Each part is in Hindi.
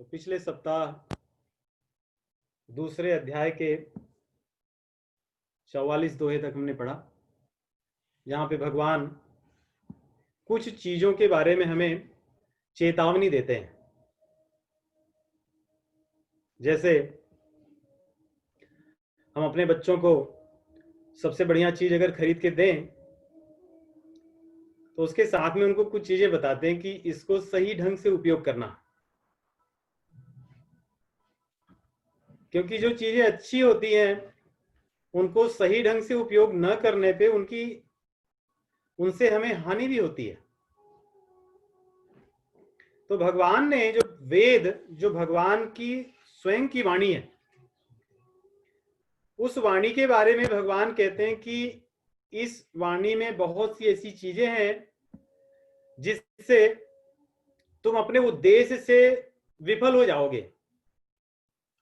तो पिछले सप्ताह दूसरे अध्याय के 44 दोहे तक हमने पढ़ा, जहाँ पे भगवान कुछ चीज़ों के बारे में हमें चेतावनी देते हैं। जैसे हम अपने बच्चों को सबसे बढ़िया चीज़ अगर खरीद के दें तो उसके साथ में उनको कुछ चीज़ें बताते हैं कि इसको सही ढंग से उपयोग करना, क्योंकि जो चीज़ें अच्छी होती हैं उनको सही ढंग से उपयोग न करने पे उनसे हमें हानि भी होती है। तो भगवान ने जो वेद, जो भगवान की स्वयं की वाणी है, उस वाणी के बारे में भगवान कहते हैं कि इस वाणी में बहुत सी ऐसी चीजें हैं जिससे तुम अपने उद्देश्य से विफल हो जाओगे।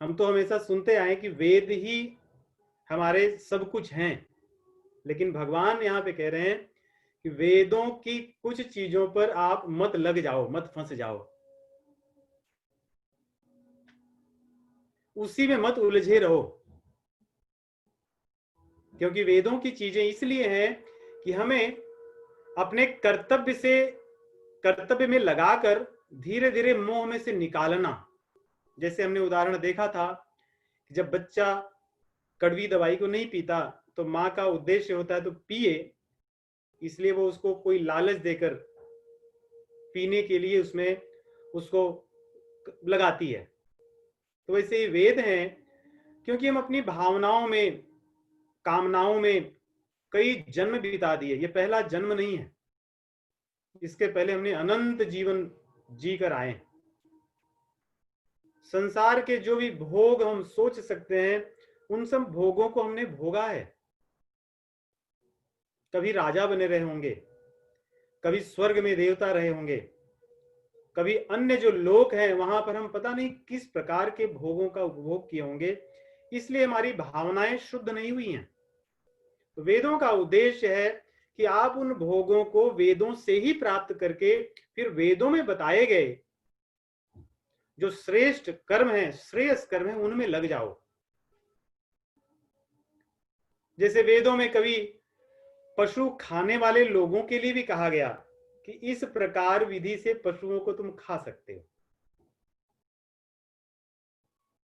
हम तो हमेशा सुनते आए कि वेद ही हमारे सब कुछ हैं, लेकिन भगवान यहाँ पे कह रहे हैं कि वेदों की कुछ चीजों पर आप मत लग जाओ, मत फंस जाओ, उसी में मत उलझे रहो। क्योंकि वेदों की चीजें इसलिए हैं कि हमें अपने कर्तव्य में लगाकर धीरे धीरे मोह में से निकालना। जैसे हमने उदाहरण देखा था कि जब बच्चा कड़वी दवाई को नहीं पीता तो माँ का उद्देश्य होता है तो पिए, इसलिए वो उसको कोई लालच देकर पीने के लिए उसमें उसको लगाती है। तो वैसे ही वेद हैं, क्योंकि हम अपनी भावनाओं में, कामनाओं में कई जन्म बिता दिए। ये पहला जन्म नहीं है, इसके पहले हमने अनंत जीवन जी कर आए। संसार के जो भी भोग हम सोच सकते हैं उन सब भोगों को हमने भोगा है। कभी राजा बने रहे होंगे, कभी स्वर्ग में देवता रहे होंगे, कभी अन्य जो लोक हैं वहां पर हम पता नहीं किस प्रकार के भोगों का उपभोग किए होंगे, इसलिए हमारी भावनाएं शुद्ध नहीं हुई हैं। तो वेदों का उद्देश्य है कि आप उन भोगों को वेदों से ही प्राप्त करके फिर वेदों में बताए गए जो श्रेष्ठ कर्म है, श्रेयस कर्म है, उनमें लग जाओ। जैसे वेदों में कभी पशु खाने वाले लोगों के लिए भी कहा गया कि इस प्रकार विधि से पशुओं को तुम खा सकते हो,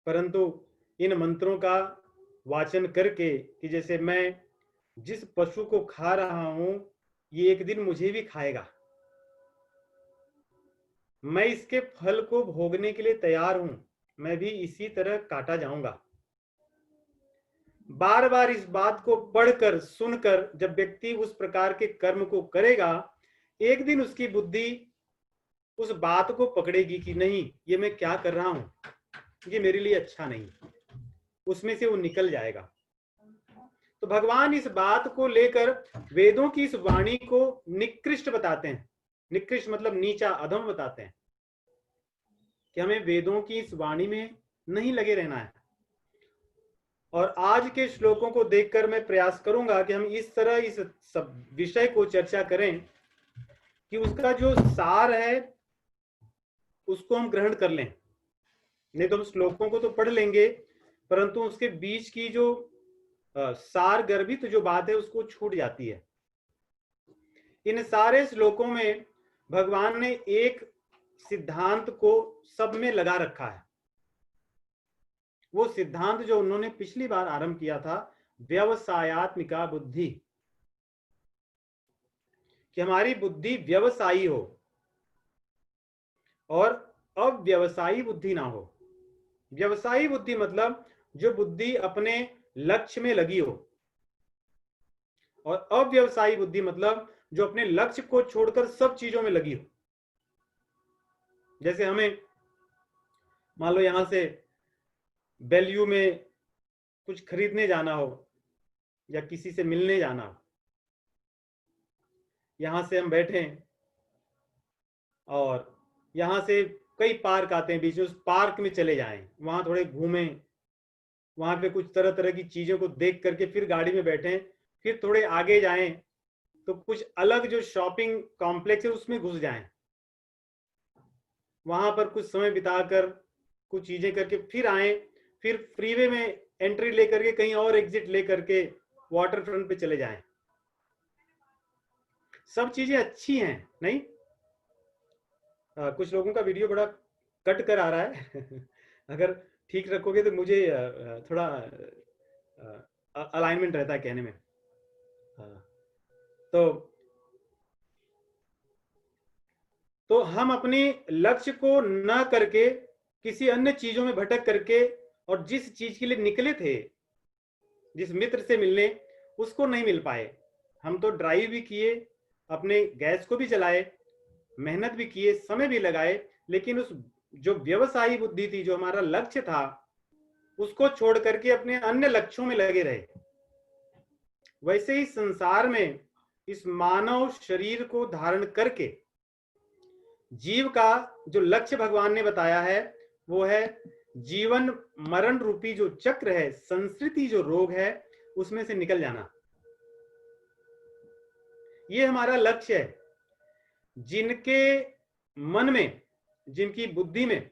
परंतु इन मंत्रों का वाचन करके कि जैसे मैं जिस पशु को खा रहा हूं ये एक दिन मुझे भी खाएगा, मैं इसके फल को भोगने के लिए तैयार हूं, मैं भी इसी तरह काटा जाऊंगा। बार बार इस बात को पढ़कर सुनकर जब व्यक्ति उस प्रकार के कर्म को करेगा, एक दिन उसकी बुद्धि उस बात को पकड़ेगी कि नहीं, ये मैं क्या कर रहा हूं, ये मेरे लिए अच्छा नहीं, उसमें से वो निकल जाएगा। तो भगवान इस बात को लेकर वेदों की इस वाणी को निकृष्ट बताते हैं। निकृष्ट मतलब नीचा, अधम बताते हैं कि हमें वेदों की इस वाणी में नहीं लगे रहना है। और आज के श्लोकों को देखकर मैं प्रयास करूंगा कि हम इस तरह इस सब विषय को चर्चा करें कि उसका जो सार है उसको हम ग्रहण कर लें। नहीं तो हम श्लोकों को तो पढ़ लेंगे परंतु उसके बीच की जो सार गर्भित जो बात है उसको छूट जाती है। इन सारे श्लोकों में भगवान ने एक सिद्धांत को सब में लगा रखा है। वो सिद्धांत जो उन्होंने पिछली बार आरंभ किया था, व्यवसायत्मिका बुद्धि, कि हमारी बुद्धि व्यवसायी हो और अव्यवसायी बुद्धि ना हो। व्यवसायी बुद्धि मतलब जो बुद्धि अपने लक्ष्य में लगी हो, और अव्यवसायी बुद्धि मतलब जो अपने लक्ष्य को छोड़कर सब चीजों में लगी हो। जैसे हमें मान लो यहां से वैल्यू में कुछ खरीदने जाना हो या किसी से मिलने जाना हो, यहां से हम बैठे और यहां से कई पार्क आते हैं बीच में, उस पार्क में चले जाएं, वहां थोड़े घूमें, वहां पे कुछ तरह तरह की चीजों को देख करके फिर गाड़ी में बैठें, फिर थोड़े आगे जाएं तो कुछ अलग जो शॉपिंग कॉम्प्लेक्स है उसमें घुस जाएं, वहां पर कुछ समय बिताकर कुछ चीजें करके फिर आए, फिर फ्रीवे में एंट्री लेकर के कहीं और एग्जिट लेकर के वाटर फ्रंट पे चले जाएं। सब चीजें अच्छी हैं, नहीं? कुछ लोगों का वीडियो बड़ा कट कर आ रहा है अगर ठीक रखोगे तो मुझे थोड़ा अलाइनमेंट रहता है कहने में। तो हम अपने लक्ष्य को न करके किसी अन्य चीजों में भटक करके, और जिस चीज के लिए निकले थे, जिस मित्र से मिलने, उसको नहीं मिल पाए। हम तो ड्राइव भी किए, अपने गैस को भी चलाए, मेहनत भी किए, समय भी लगाए, लेकिन उस जो व्यवसायी बुद्धि थी, जो हमारा लक्ष्य था, उसको छोड़ करके अपने अन्य लक्ष्यों में लगे रहे। वैसे ही संसार में इस मानव शरीर को धारण करके जीव का जो लक्ष्य भगवान ने बताया है वो है जीवन मरण रूपी जो चक्र है, संस्कृति जो रोग है, उसमें से निकल जाना। ये हमारा लक्ष्य है। जिनके मन में, जिनकी बुद्धि में,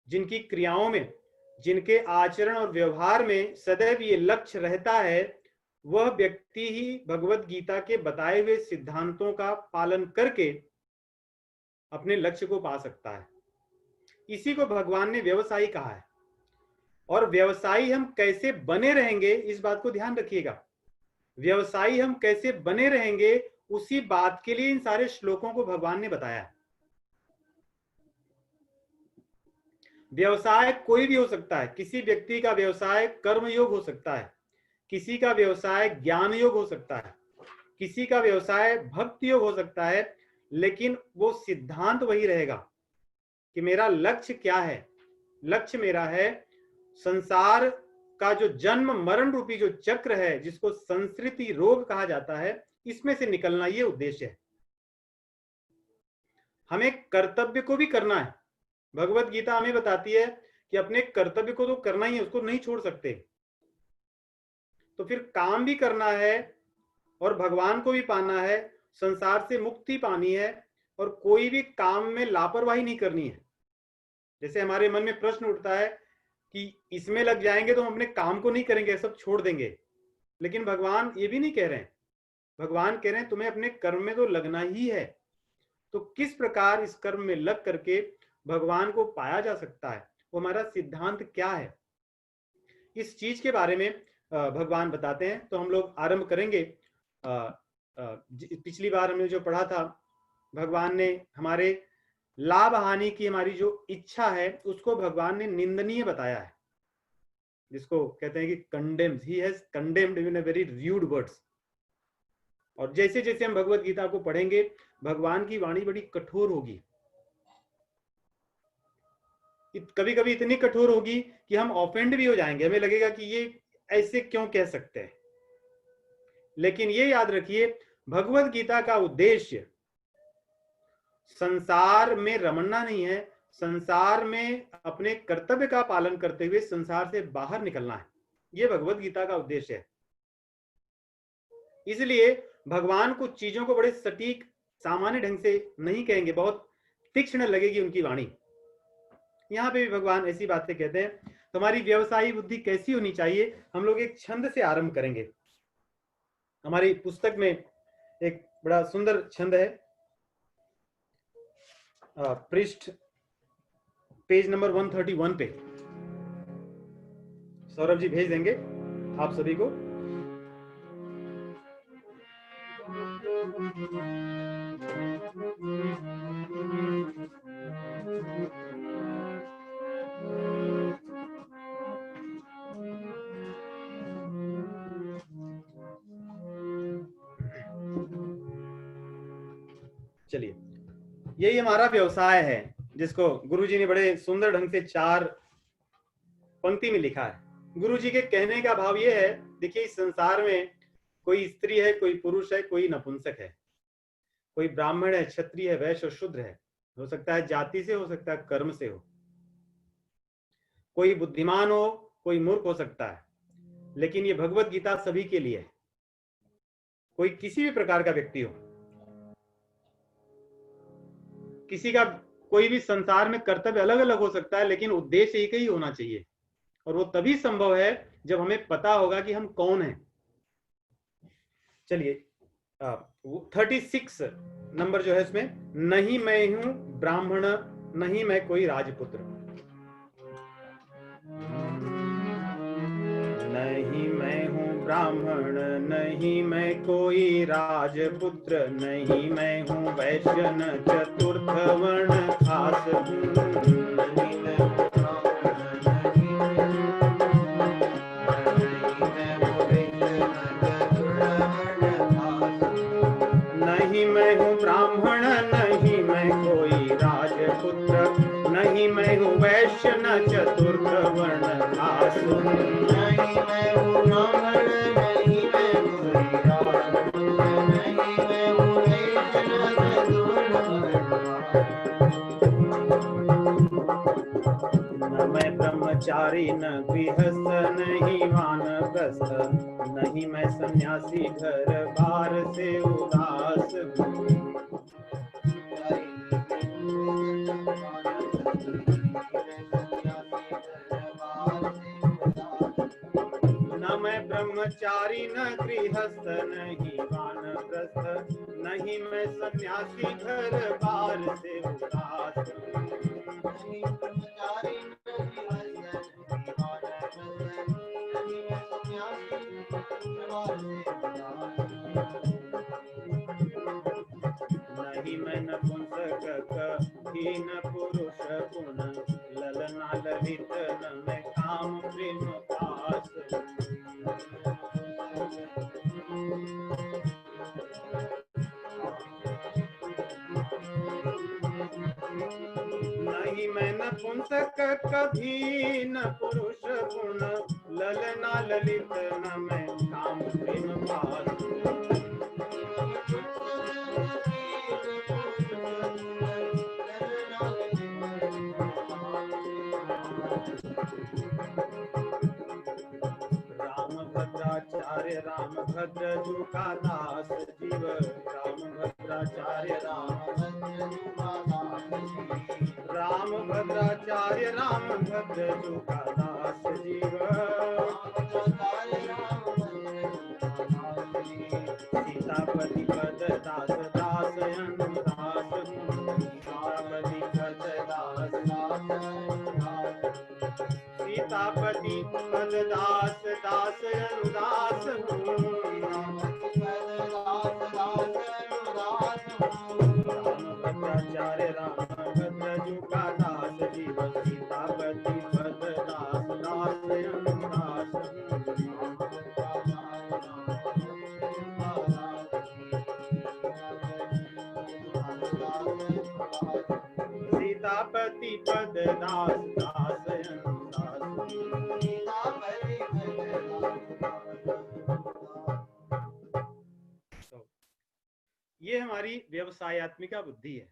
जिनकी क्रियाओं में, जिनके आचरण और व्यवहार में सदैव ये लक्ष्य रहता है, वह व्यक्ति ही भगवत गीता के बताए हुए सिद्धांतों का पालन करके अपने लक्ष्य को पा सकता है। इसी को भगवान ने व्यवसायी कहा है। और व्यवसायी हम कैसे बने रहेंगे, इस बात को ध्यान रखिएगा। व्यवसायी हम कैसे बने रहेंगे, उसी बात के लिए इन सारे श्लोकों को भगवान ने बताया है। व्यवसाय कोई भी हो सकता है। किसी व्यक्ति का व्यवसाय कर्म योग हो सकता है, किसी का व्यवसाय ज्ञान योग हो सकता है, किसी का व्यवसाय भक्ति योग हो सकता है, लेकिन वो सिद्धांत वही रहेगा कि मेरा लक्ष्य क्या है। लक्ष्य मेरा है संसार का जो जन्म मरण रूपी जो चक्र है, जिसको संस्कृति रोग कहा जाता है, इसमें से निकलना, ये उद्देश्य है। हमें कर्तव्य को भी करना है। भगवत गीता हमें बताती है कि अपने कर्तव्य को तो करना ही है, उसको नहीं छोड़ सकते। तो फिर काम भी करना है और भगवान को भी पाना है, संसार से मुक्ति पानी है, और कोई भी काम में लापरवाही नहीं करनी है। जैसे हमारे मन में प्रश्न उठता है कि इसमें लग जाएंगे तो हम अपने काम को नहीं करेंगे, सब छोड़ देंगे। लेकिन भगवान ये भी नहीं कह रहे हैं। भगवान कह रहे हैं तुम्हें अपने कर्म में तो लगना ही है। तो किस प्रकार इस कर्म में लग करके भगवान को पाया जा सकता है, वो हमारा सिद्धांत क्या है, इस चीज के बारे में भगवान बताते हैं। तो हम लोग आरंभ करेंगे। पिछली बार हमने जो पढ़ा था, भगवान ने हमारे लाभ हानि की हमारी जो इच्छा है उसको भगवान ने निंदनीय बताया है, जिसको कहते हैं कि condemns, he has condemned in a very rude words. और जैसे जैसे हम भगवत गीता को पढ़ेंगे, भगवान की वाणी बड़ी कठोर होगी। कभी कभी इतनी कठोर होगी कि हम ऑफेंड भी हो जाएंगे, हमें लगेगा कि ये ऐसे क्यों कह सकते हैं। लेकिन ये याद रखिए, भगवत गीता का उद्देश्य संसार में रमना नहीं है, संसार में अपने कर्तव्य का पालन करते हुए संसार से बाहर निकलना है। ये भगवत गीता का उद्देश्य है। इसलिए भगवान कुछ चीजों को बड़े सटीक सामान्य ढंग से नहीं कहेंगे, बहुत तीक्ष्ण लगेगी उनकी वाणी। यहाँ पे भी भगवान ऐसी बातें कहते हैं। तुम्हारी व्यवसायी बुद्धि कैसी होनी चाहिए, हम लोग एक छंद से आरंभ करेंगे। हमारी पुस्तक में एक बड़ा सुंदर छंद है, पृष्ठ पेज नंबर 131 पे सौरभ जी भेज देंगे आप सभी को। चलिए, यही हमारा व्यवसाय है, जिसको गुरुजी ने बड़े सुंदर ढंग से 4 पंक्ति में लिखा है। गुरुजी के कहने का भाव ये है, देखिए इस संसार में कोई स्त्री है, कोई पुरुष है, कोई नपुंसक है, कोई ब्राह्मण है, क्षत्रिय है, वैश्य और शूद्र है। हो सकता है जाति से, हो सकता है कर्म से हो, कोई बुद्धिमान हो, कोई मूर्ख हो सकता है, लेकिन ये भगवत गीता सभी के लिए है। कोई किसी भी प्रकार का व्यक्ति हो, किसी का कोई भी संसार में कर्तव्य अलग अलग हो सकता है, लेकिन उद्देश्य एक ही होना चाहिए, और वो तभी संभव है जब हमें पता होगा कि हम कौन हैं। चलिए 36 नंबर जो है इसमें, नहीं मैं हूं ब्राह्मण, नहीं मैं कोई राजपुत्र। नहीं मैं हूं ब्राह्मण, नहीं मैं कोई राजपुत्र, नहीं मैं हूं वैश्य न चतुर्थ वर्ण खास हूं। नहीं मैं हूँ ब्राह्मण, नहीं मैं कोई राजपुत्र, नहीं मैं हूँ वैश्य न चतुर्थ वर्ण खास हूँ। नहीं मैं हूँ ब्राह्मण, नहीं मैं कोई राजपुत्र, नहीं मैं हूँ वैश्य न चतुर्थ वर्ण। न मैं ब्रह्मचारी न गृहस्थ, नहीं वानप्रस्थ, नहीं मैं सन्यासी घर बार से उदास हूँ। न मैं ब्रह्मचारी न गृहस्थ, नहीं वानप्रस्थ, नहीं मैं सन्यासी घर बार से उदास हूँ। नहीं ब्रह्मचारी न गृहस्थ, नहीं वानप्रस्थ, नहीं मैं सन्यासी घर बार से उदास हूँ। नहीं मैं नपुंसक हीन पुरुष पुन, ललना ललित न मैं काम प्रेम पास। नहीं मैं नपुंसक कभी न पुरुष पुन, ललना ललित न मैं काम प्रेम पास। राम भद्राचार्य राम भद्र जू का दास जीव, राम भद्राचार्य राम भद्र जू का दास, राम भद्राचार्य राम भद्र जू का दास जीव, सीतापति पद दास दास अनुदास हूँ, सीतापति पद दास दास अनुदास, सीतापति पद दास दास अनुदास हूँ, राम भद्राचार्य राम भद्र जू का दास जीव, सीतापति पद दास दास अनुदास हूँ। सीतापति पद दास दास अनुदास, सीतापति पद। ये हमारी व्यवसायत्मिका बुद्धि है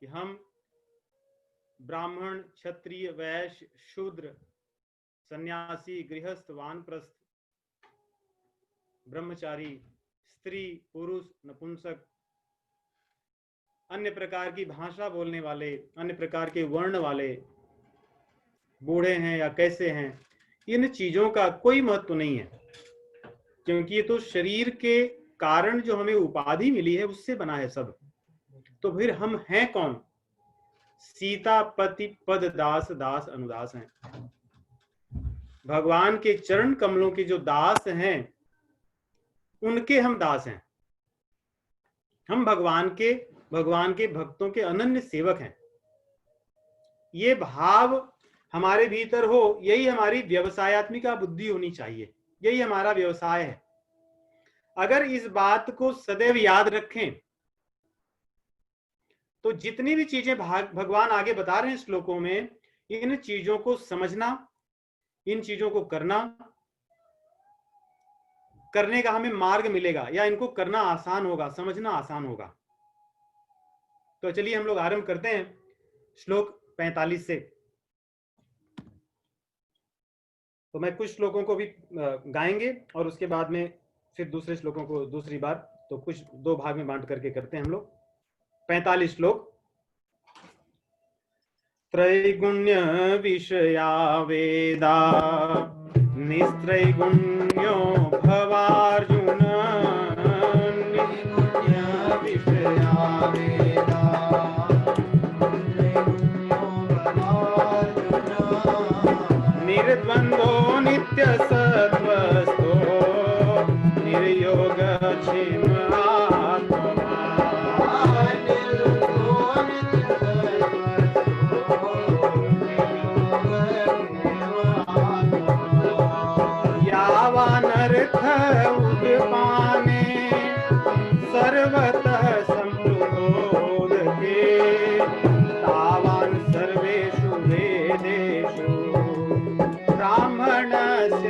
कि हम ब्राह्मण, क्षत्रिय, वैश्य, शूद्र, सन्यासी, गृहस्थ, वानप्रस्थ, ब्रह्मचारी, स्त्री, पुरुष, नपुंसक, अन्य प्रकार की भाषा बोलने वाले, अन्य प्रकार के वर्ण वाले, बूढ़े हैं या कैसे हैं, इन चीजों का कोई महत्व नहीं है, क्योंकि ये तो शरीर के कारण जो हमें उपाधि मिली है उससे बना है सब। तो फिर हम हैं कौन? सीतापति पद दास दास अनुदास हैं। भगवान के चरण कमलों के जो दास हैं उनके हम दास हैं। हम भगवान के भक्तों के अनन्य सेवक हैं। ये भाव हमारे भीतर हो, यही हमारी व्यवसायत्मिका बुद्धि होनी चाहिए, यही हमारा व्यवसाय है। अगर इस बात को सदैव याद रखें तो जितनी भी चीजें भगवान आगे बता रहे हैं श्लोकों में, इन चीजों को समझना, इन चीजों को करने का हमें मार्ग मिलेगा, या इनको करना आसान होगा, समझना आसान होगा। तो चलिए हम लोग आरंभ करते हैं श्लोक 45 से। तो मैं कुछ श्लोकों को भी गाएंगे और उसके बाद में फिर दूसरे श्लोकों को दूसरी बार, तो कुछ दो भाग में बांट करके करते हैं हम लोग। 45 श्लोक। त्रैगुण्य विषया वेदा निस्त्रैगुण्यो भवार्जुन। त्रैगुण्य विषया वेदा त्रैगुण्यो भवार्जुन। निर्द्वन्द्वो नित्यसत्त्वस्थो निर्योगक्षेम आत्मा। यावानर्थ उद्पाने सर्वतः सम्प्लुतोदके तावान् सर्वेषु वेदेषु ब्राह्मणस्य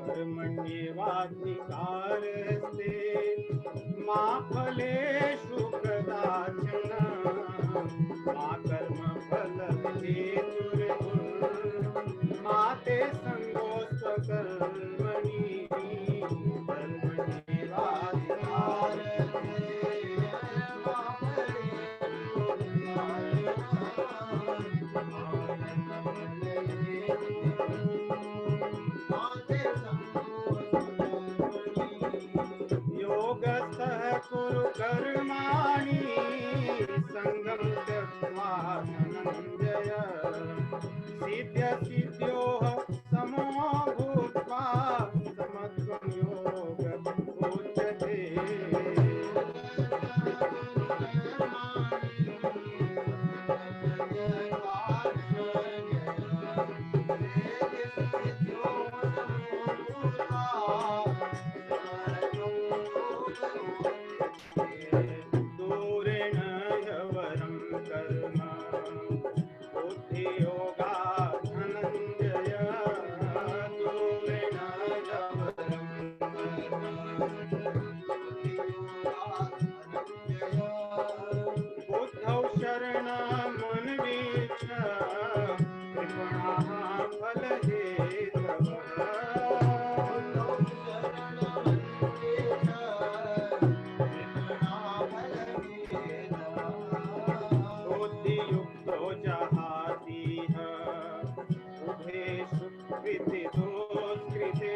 कर्मण्येवाधिकारस्ते मा फलेषु कदाचन मा कर्मफलहेतुर्मा ते सङ्गोऽस्त्वकर्मणि। योगस्थः कुरु कर्माणि सङ्गं त्यक्त्वा धनञ्जय सिद्ध्यसिद्ध्योः समो भूत्वा समत्वं योग उच्यते। दूरेण ह्यवरं कर्म बुद्धियोगात् धनञ्जय। दूरेण ह्यवरं बुद्धौ शरणमन्वीक्ष कृपणाः फलहेतवः। बुद्धियुक्तो जहातीह उभे सुकृतिदोस्कृते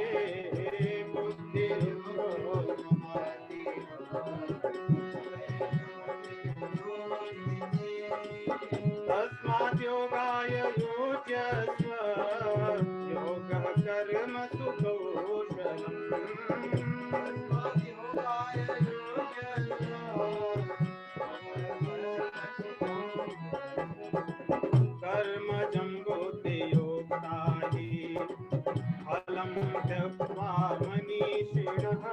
बुद्धियुक्तो तस्मात् योगाय युज्यस्व योगः कर्मसु कौशलम्। कर्मजं बुद्धियोक्ता हि फलं त्यक्त्वा मनीषिणः।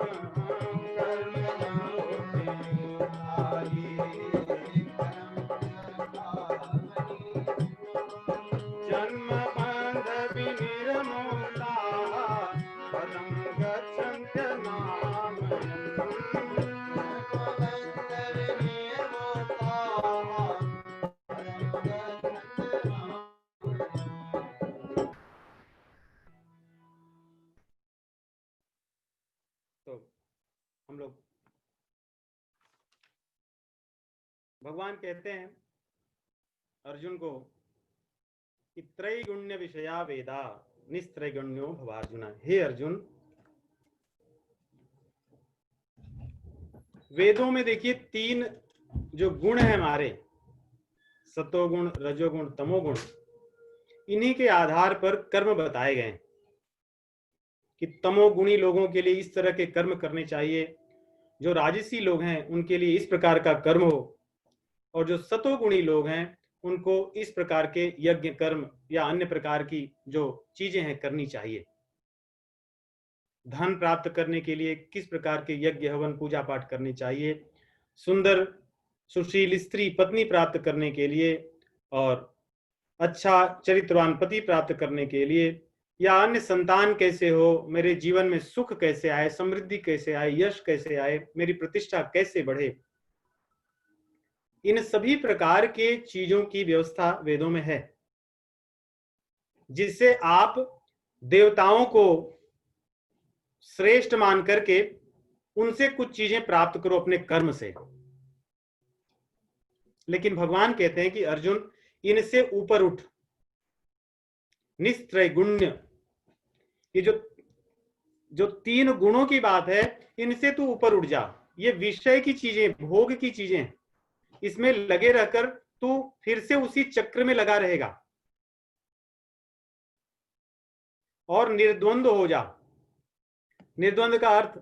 कर्मजं बुद्धियोक्ता हि जन्मबन्धविनिर्मुक्ताः पदं गच्छन्त्यनामयम्। तो हम लोग भगवान कहते हैं अर्जुन को कि त्रैगुण्य विषया वेदा निस्त्रैगुण्यो भवार्जुन। हे अर्जुन, वेदों में देखिए तीन जो गुण है हमारे, सतोगुण, रजोगुण, तमोगुण, इन्हीं के आधार पर कर्म बताए गए कि तमोगुणी लोगों के लिए इस तरह के कर्म करने चाहिए, जो राजसी लोग हैं उनके लिए इस प्रकार का कर्म हो, और जो सतोगुणी लोग हैं उनको इस प्रकार के यज्ञ कर्म या अन्य प्रकार की जो चीजें हैं करनी चाहिए। धन प्राप्त करने के लिए किस प्रकार के यज्ञ हवन पूजा पाठ करनी चाहिए, सुंदर सुशील स्त्री पत्नी प्राप्त करने के लिए, और अच्छा चरित्रवान पति प्राप्त करने के लिए, या अन्य संतान कैसे हो, मेरे जीवन में सुख कैसे आए, समृद्धि कैसे आए, यश कैसे आए, मेरी प्रतिष्ठा कैसे बढ़े, इन सभी प्रकार के चीजों की व्यवस्था वेदों में है, जिससे आप देवताओं को श्रेष्ठ मान करके उनसे कुछ चीजें प्राप्त करो अपने कर्म से। लेकिन भगवान कहते हैं कि अर्जुन, इनसे ऊपर उठ, निस्त्रैगुण्य, ये जो तीन गुणों की बात है, इनसे तू ऊपर उठ जा। ये विषय की चीजें, भोग की चीजें, इसमें लगे रहकर तू फिर से उसी चक्र में लगा रहेगा, और निर्द्वंद हो जा। निर्द्वंद का अर्थ,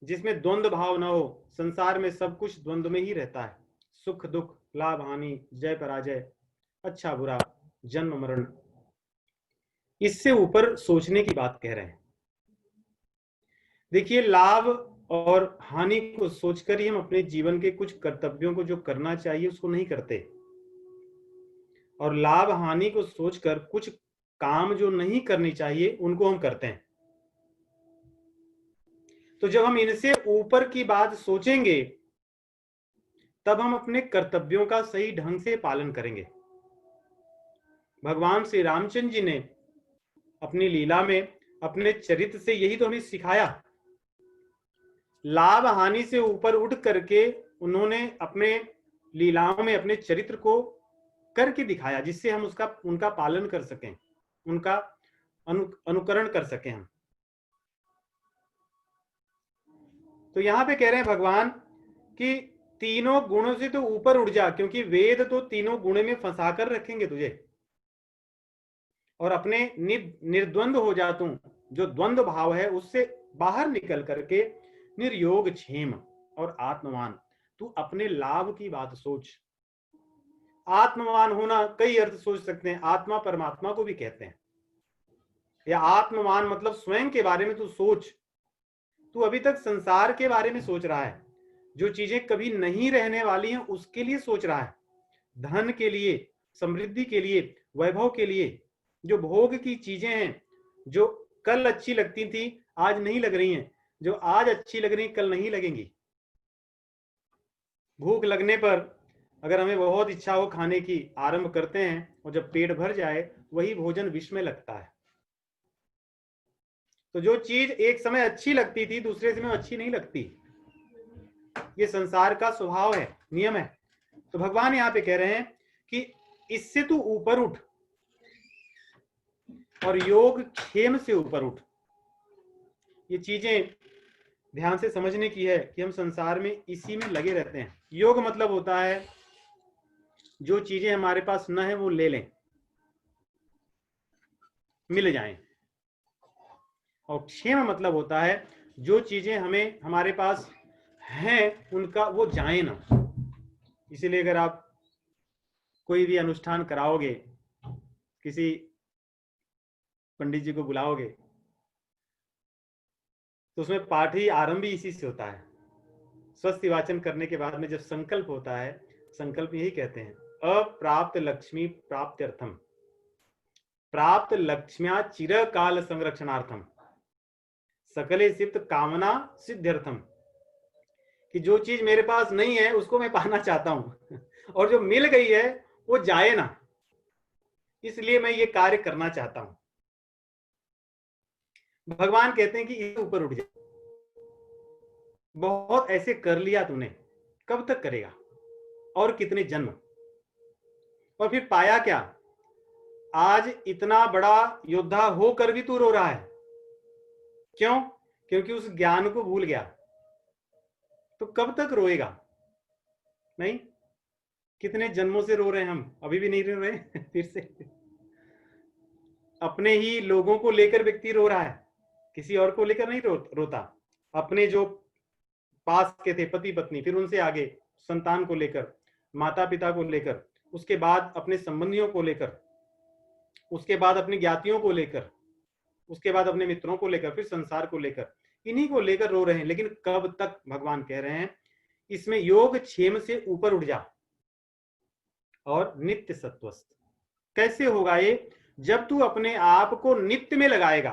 जिसमें द्वंद भाव न हो। संसार में सब कुछ द्वंद में ही रहता है, सुख दुख, लाभ हानि, जय पराजय, अच्छा बुरा, जन्म मरण। इससे ऊपर सोचने की बात कह रहे हैं। देखिए, लाभ और हानि को सोचकर ही हम अपने जीवन के कुछ कर्तव्यों को जो करना चाहिए उसको नहीं करते, और लाभ हानि को सोचकर कुछ काम जो नहीं करनी चाहिए उनको हम करते हैं। तो जब हम इनसे ऊपर की बात सोचेंगे, तब हम अपने कर्तव्यों का सही ढंग से पालन करेंगे। भगवान श्री रामचंद्र जी ने अपनी लीला में, अपने चरित्र से यही तो हमें सिखाया। लाभ हानि से ऊपर उठ करके उन्होंने अपने लीलाओं में अपने चरित्र को करके दिखाया, जिससे हम उनका पालन कर सकें, उनका अनुकरण कर सकें हम। तो यहां पे कह रहे हैं भगवान कि तीनों गुणों से तो ऊपर उठ जा, क्योंकि वेद तो तीनों गुणों में फंसा कर रखेंगे तुझे, और अपने निर्द्वंद हो जा तू। जो द्वंद्व भाव है उससे बाहर निकल करके निर्योग क्षेम और आत्मवान, तू अपने लाभ की बात सोच। आत्मवान होना कई अर्थ सोच सकते हैं, आत्मा परमात्मा को भी कहते हैं, या आत्मवान मतलब स्वयं के बारे में तू सोच। तू अभी तक संसार के बारे में सोच रहा है, जो चीजें कभी नहीं रहने वाली हैं उसके लिए सोच रहा है, धन के लिए, समृद्धि के लिए, वैभव के लिए। जो भोग की चीजें हैं, जो कल अच्छी लगती थी आज नहीं लग रही हैं, जो आज अच्छी लग रही कल नहीं लगेंगी। भूख लगने पर अगर हमें बहुत इच्छा हो खाने की, आरंभ करते हैं, और जब पेट भर जाए वही भोजन विष में लगता है। तो जो चीज एक समय अच्छी लगती थी दूसरे समय अच्छी नहीं लगती। ये संसार का स्वभाव है, नियम है। तो भगवान यहां पे कह रहे हैं कि इससे तू ऊपर उठ, और योग क्षेम से ऊपर उठ। ये चीजें ध्यान से समझने की है कि हम संसार में इसी में लगे रहते हैं। योग मतलब होता है जो चीजें हमारे पास न है वो ले लें, मिल जाएं। और क्षेम मतलब होता है जो चीजें हमें हमारे पास हैं उनका वो जाए ना। इसीलिए अगर आप कोई भी अनुष्ठान कराओगे, किसी पंडित जी को बुलाओगे, तो उसमें पाठ ही आरंभ ही इसी से होता है। स्वस्ति वाचन करने के बाद में जब संकल्प होता है, संकल्प यही कहते हैं, अप्राप्त लक्ष्मी प्राप्त्यर्थम, प्राप्त लक्ष्म्या चिरकाल संरक्षणार्थम, सकले सिद्ध कामना सिद्ध्यर्थम। कि जो चीज मेरे पास नहीं है उसको मैं पाना चाहता हूं, और जो मिल गई है वो जाए ना, इसलिए मैं ये कार्य करना चाहता हूं। भगवान कहते हैं कि इसके ऊपर उठ जा। बहुत ऐसे कर लिया तूने, कब तक करेगा, और कितने जन्म। और फिर पाया क्या, आज इतना बड़ा योद्धा होकर भी तू रो रहा है। क्यों? क्योंकि उस ज्ञान को भूल गया। तो कब तक रोएगा? नहीं, कितने जन्मों से रो रहे हैं हम, अभी भी नहीं रो रहे। फिर से अपने ही लोगों को लेकर व्यक्ति रो रहा है, किसी और को लेकर नहीं रोता। अपने जो पास के थे पति पत्नी, फिर उनसे आगे संतान को लेकर, माता पिता को लेकर, उसके बाद अपने संबंधियों को लेकर, उसके बाद अपने ज्ञातियों को लेकर, उसके बाद अपने मित्रों को लेकर, फिर संसार को लेकर, इन्हीं को लेकर रो रहे हैं। लेकिन कब तक? भगवान कह रहे हैं इसमें योग क्षेम से ऊपर उठ जा, और नित्य सत्वस्थ। कैसे होगा ये? जब तू अपने आप को नित्य में लगाएगा,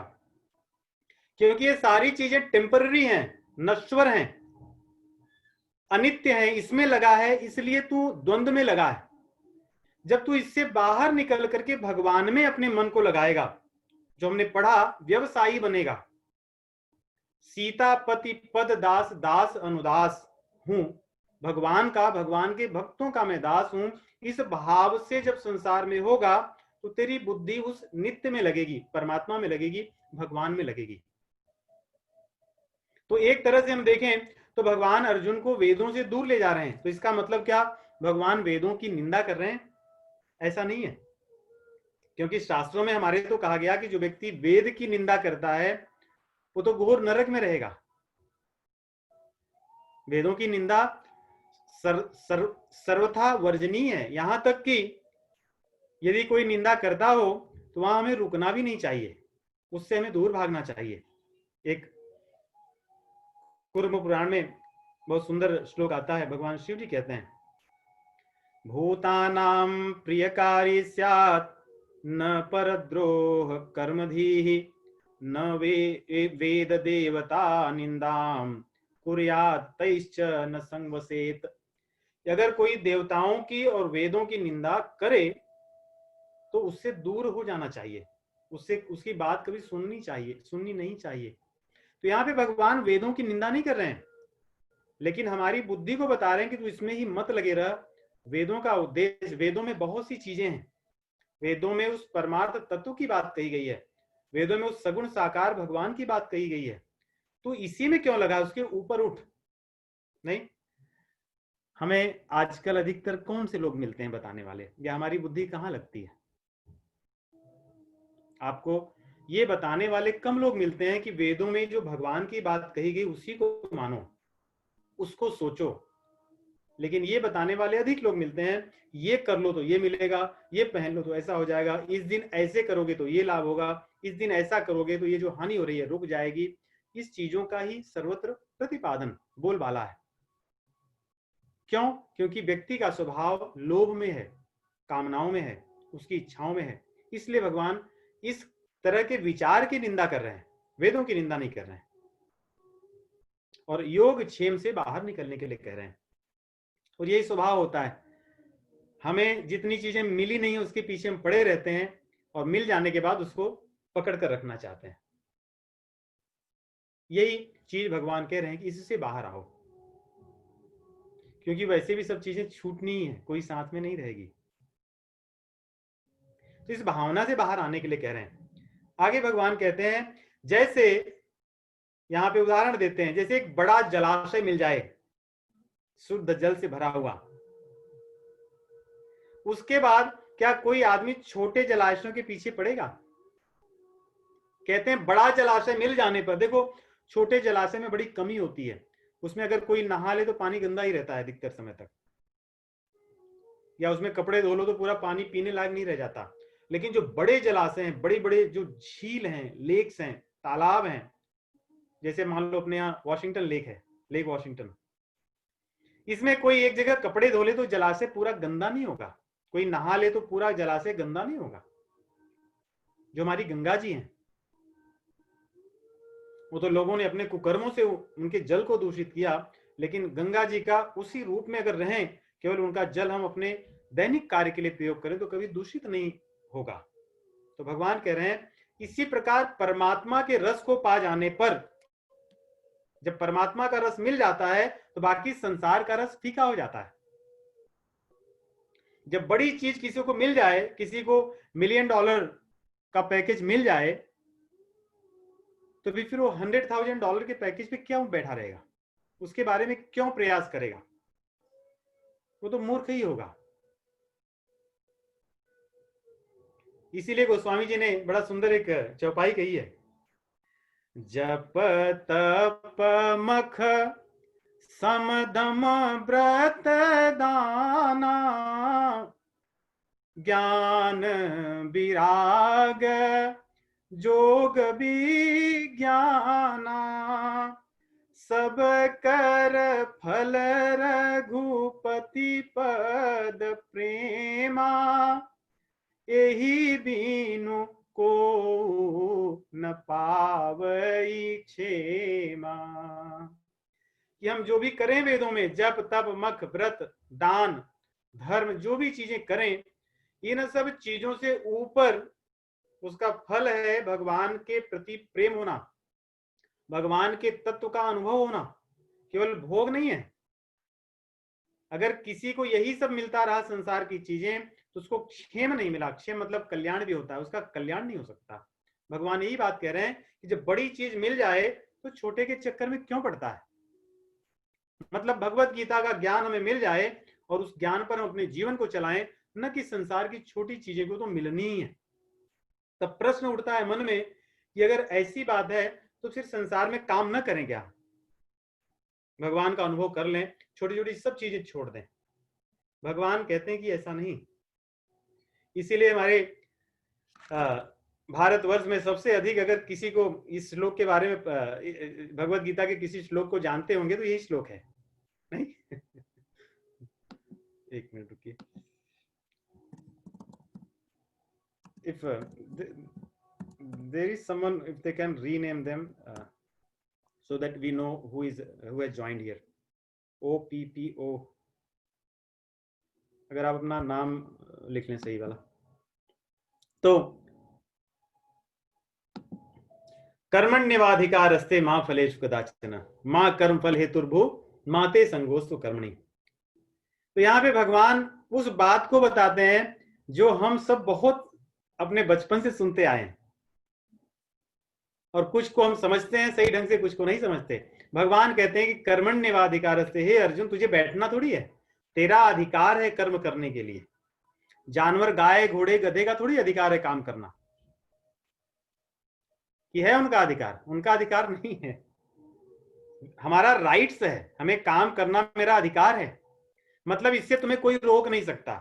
क्योंकि ये सारी चीजें टेम्पररी हैं, नश्वर हैं। अनित्य है, इसमें लगा है, इसलिए तू द्वंद्व में लगा है। जब तू इससे बाहर निकल करके भगवान में अपने मन को लगाएगा, जो हमने पढ़ा, व्यवसायी बनेगा। सीता पति पद दास, दास अनुदास हूं, भगवान का, भगवान के भक्तों का मैं दास हूं, इस भाव से जब संसार में होगा तो तेरी बुद्धि उस नित्य में लगेगी, परमात्मा में लगेगी, भगवान में लगेगी। तो एक तरह से हम देखें तो भगवान अर्जुन को वेदों से दूर ले जा रहे हैं। तो इसका मतलब क्या, भगवान वेदों की निंदा कर रहे हैं? ऐसा नहीं है, क्योंकि शास्त्रों में हमारे तो कहा गया कि जो व्यक्ति वेद की निंदा करता है वो तो घोर नरक में रहेगा। वेदों की निंदा सर्वथा वर्जनीय है, यहां तक कि यदि कोई निंदा करता हो तो वहां हमें रुकना भी नहीं चाहिए, उससे हमें दूर भागना चाहिए। एक कुर्म पुराण में बहुत सुंदर श्लोक आता है, भगवान शिव जी कहते हैं, भूतानां प्रियकारी स्यात् न परद्रोह कर्मधीः न वेद देवता निंदाम कुर्यात् तैश्च न संवसेत। अगर कोई देवताओं की और वेदों की निंदा करे तो उससे दूर हो जाना चाहिए, उससे उसकी बात कभी सुननी नहीं चाहिए। तो यहाँ पे भगवान वेदों की निंदा नहीं कर रहे हैं, लेकिन हमारी बुद्धि को बता रहे हैं कि तू इसमें ही मत लगे रह। वेदों का उद्देश्य, वेदों में बहुत सी चीजें हैं, वेदों में उस परमार्थ तत्व की बात कही गई है, वेदों में उस सगुण साकार भगवान की बात कही गई है। तो इसी में क्यों लगा, उसके ऊपर उठ। नहीं, हमें आजकल अधिकतर कौन से लोग मिलते हैं बताने वाले, या हमारी बुद्धि कहाँ लगती है? आपको ये बताने वाले कम लोग मिलते हैं कि वेदों में जो भगवान की बात कही गई उसी को मानो, उसको सोचो। लेकिन ये बताने वाले अधिक लोग मिलते हैं, ये कर लो तो ये मिलेगा, ये पहन लो तो ऐसा हो जाएगा, इस दिन ऐसे करोगे तो ये लाभ होगा, इस दिन ऐसा करोगे तो ये जो हानि हो रही है रुक जाएगी। इस चीजों का ही सर्वत्र प्रतिपादन, बोलबाला है। क्यों? क्योंकि व्यक्ति का स्वभाव लोभ में है, कामनाओं में है, उसकी इच्छाओं में है। इसलिए भगवान इस तरह के विचार की निंदा कर रहे हैं, वेदों की निंदा नहीं कर रहे हैं, और योग क्षेम से बाहर निकलने के लिए कह रहे हैं। और यही स्वभाव होता है, हमें जितनी चीजें मिली नहीं उसके पीछे हम पड़े रहते हैं, और मिल जाने के बाद उसको पकड़ कर रखना चाहते हैं। यही चीज भगवान कह रहे हैं कि इससे बाहर आओ, क्योंकि वैसे भी सब चीजें छूटनी ही है, कोई साथ में नहीं रहेगी। तो इस भावना से बाहर आने के लिए कह रहे हैं। आगे भगवान कहते हैं, जैसे यहां पे उदाहरण देते हैं, जैसे एक बड़ा जलाशय मिल जाए शुद्ध जल से भरा हुआ, उसके बाद क्या कोई आदमी छोटे जलाशयों के पीछे पड़ेगा? कहते हैं बड़ा जलाशय मिल जाने पर, देखो छोटे जलाशय में बड़ी कमी होती है, उसमें अगर कोई नहा ले तो पानी गंदा ही रहता है अधिकतर समय तक, या उसमें कपड़े धो लो तो पूरा पानी पीने लायक नहीं रह जाता। लेकिन जो बड़े जलाशय हैं, बड़े बड़े जो झील हैं, लेक्स हैं, तालाब हैं, जैसे मान लो अपने यहाँ वॉशिंगटन लेक है, लेक वॉशिंगटन, इसमें कोई एक जगह कपड़े धो ले तो जलाशय पूरा गंदा नहीं होगा, कोई नहा ले तो पूरा जलाशय गंदा नहीं होगा। जो हमारी गंगा जी हैं, वो तो लोगों ने अपने कुकर्मों से उनके जल को दूषित किया, लेकिन गंगा जी का उसी रूप में अगर रहें, केवल उनका जल हम अपने दैनिक कार्य के लिए प्रयोग करें तो कभी दूषित नहीं होगा। तो भगवान कह रहे हैं इसी प्रकार परमात्मा के रस को पा जाने पर, जब परमात्मा का रस मिल जाता है तो बाकी संसार का रस फीका हो जाता है। जब बड़ी चीज किसी को मिल जाए, किसी को $1,000,000 का पैकेज मिल जाए, तो फिर वो $100,000 के पैकेज पे क्यों बैठा रहेगा, उसके बारे में क्यों प्रयास करेगा? वो तो मूर्ख ही होगा। इसीलिए गोस्वामी जी ने बड़ा सुंदर एक चौपाई कही है, जप तप मख समदम व्रत दाना ज्ञान विराग जोग विज्ञाना सब कर फल रघुपति पद प्रेमा यही बीनु को न पावई क्षेमा। कि हम जो भी करें वेदों में, जप तप मख व्रत दान धर्म, जो भी चीजें करें, इन सब चीजों से ऊपर उसका फल है भगवान के प्रति प्रेम होना, भगवान के तत्व का अनुभव होना, केवल भोग नहीं है। अगर किसी को यही सब मिलता रहा संसार की चीजें, तो उसको क्षेम नहीं मिला। क्षेम मतलब कल्याण भी होता है, उसका कल्याण नहीं हो सकता। भगवान यही बात कह रहे हैं कि जब बड़ी चीज मिल जाए तो छोटे के चक्कर में क्यों पड़ता है। मतलब भगवत गीता का ज्ञान हमें मिल जाए और उस ज्ञान पर हम अपने जीवन को चलाएं, न कि संसार की छोटी चीजें को तो मिलनी ही है। तब प्रश्न उठता है मन में कि अगर ऐसी बात है तो फिर संसार में काम न करें क्या, भगवान का अनुभव कर लें, छोटी छोटी सब चीजें छोड़ दें। भगवान कहते हैं कि ऐसा नहीं। इसीलिए हमारे भारतवर्ष में सबसे अधिक, अगर किसी को इस श्लोक के बारे में, भगवत गीता के किसी श्लोक को जानते होंगे तो यही श्लोक है, नहीं? एक मिनट रुकिए। If there is someone, if they can rename them so that we know who has joined here. OPPO, अगर आप अपना नाम लिख लें सही वाला। तो कर्मण्यवाधिकारस्ते मां फलेषु कदाचन मां कर्म फल हेतुर्भु माते संगोस्तु कर्मणि। तो यहाँ पे भगवान उस बात को बताते हैं जो हम सब बहुत अपने बचपन से सुनते आए हैं, और कुछ को हम समझते हैं सही ढंग से, कुछ को नहीं समझते। भगवान कहते हैं कि कर्मण्यवाधिकारस्ते, हे अर्जुन तुझे बैठना थोड़ी है, तेरा अधिकार है कर्म करने के लिए। जानवर गाय घोड़े गधे का थोड़ी अधिकार है काम करना, कि है उनका अधिकार? उनका अधिकार नहीं है, हमारा राइट्स है, हमें काम करना मेरा अधिकार है। मतलब इससे तुम्हें कोई रोक नहीं सकता।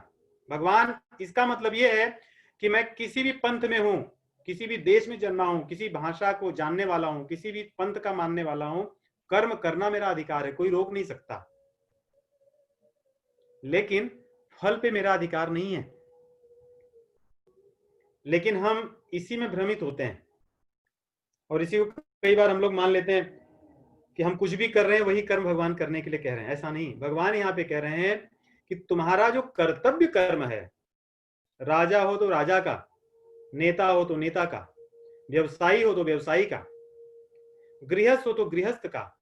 भगवान इसका मतलब यह है कि मैं किसी भी पंथ में हूं, किसी भी देश में जन्मा हूं, किसी भाषा को जानने वाला हूं, किसी भी पंथ का मानने वाला हूं, कर्म करना मेरा अधिकार है, कोई रोक नहीं सकता। लेकिन फल पे मेरा अधिकार नहीं है। लेकिन हम इसी में भ्रमित होते हैं, और इसी को कई बार हम लोग मान लेते हैं कि हम कुछ भी कर रहे हैं वही कर्म भगवान करने के लिए कह रहे हैं। ऐसा नहीं, भगवान यहाँ पे कह रहे हैं कि तुम्हारा जो कर्तव्य कर्म है, राजा हो तो राजा का, नेता हो तो नेता का, व्यवसायी हो तो व्यवसायी का, गृहस्थ हो तो गृहस्थ का,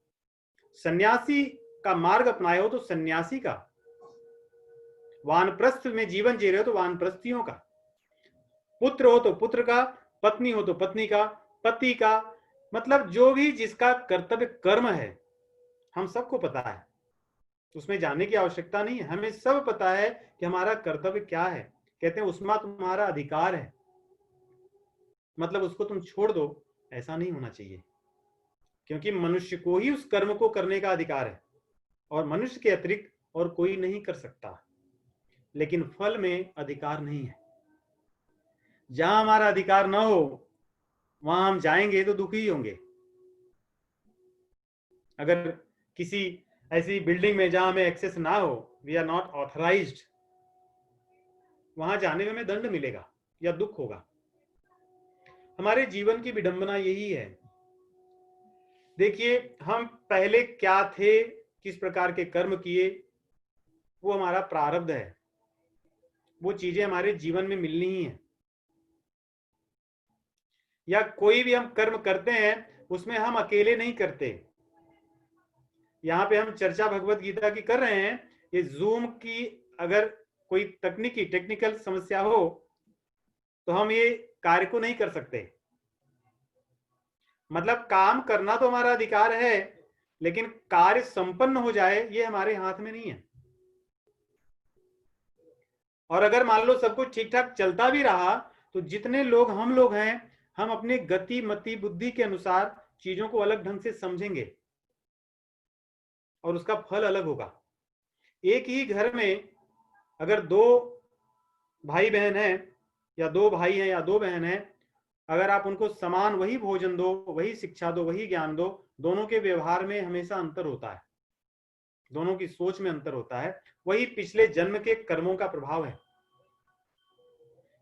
सन्यासी का मार्ग अपनाए हो तो सन्यासी का, वानप्रस्थ में जीवन जी रहे हो तो वानप्रस्थियों का, पुत्र हो तो पुत्र का, पत्नी हो तो पत्नी का, पति का, मतलब जो भी जिसका कर्तव्य कर्म है, हम सबको पता है, उसमें जानने की आवश्यकता नहीं है। हमें सब पता है कि हमारा कर्तव्य क्या है। कहते हैं उसमें तुम्हारा अधिकार है, मतलब उसको तुम छोड़ दो, ऐसा नहीं होना चाहिए। क्योंकि मनुष्य को ही उस कर्म को करने का अधिकार है, और मनुष्य के अतिरिक्त और कोई नहीं कर सकता। लेकिन फल में अधिकार नहीं है। जहां हमारा अधिकार ना हो वहां हम जाएंगे तो दुखी होंगे। अगर किसी ऐसी बिल्डिंग में जहां हमें एक्सेस ना हो, वी आर नॉट ऑथराइज्ड, वहां जाने में हमें दंड मिलेगा या दुख होगा। हमारे जीवन की विडंबना यही है। देखिए, हम पहले क्या थे, किस प्रकार के कर्म किए, वो हमारा प्रारब्ध है, वो चीजें हमारे जीवन में मिलनी ही है। या कोई भी हम कर्म करते हैं उसमें हम अकेले नहीं करते। यहाँ पे हम चर्चा भगवत गीता की कर रहे हैं, ये जूम की अगर कोई टेक्निकल समस्या हो तो हम ये कार्य को नहीं कर सकते। मतलब काम करना तो हमारा अधिकार है, लेकिन कार्य संपन्न हो जाए ये हमारे हाथ में नहीं है। और अगर मान लो सब कुछ ठीक ठाक चलता भी रहा तो जितने लोग हम लोग हैं, हम अपने गति मति बुद्धि के अनुसार चीजों को अलग ढंग से समझेंगे और उसका फल अलग होगा। एक ही घर में अगर दो भाई बहन है, या दो भाई हैं या दो बहन हैं, अगर आप उनको समान वही भोजन दो, वही शिक्षा दो, वही ज्ञान दो, दोनों के व्यवहार में हमेशा अंतर होता है, दोनों की सोच में अंतर होता है। वही पिछले जन्म के कर्मों का प्रभाव है।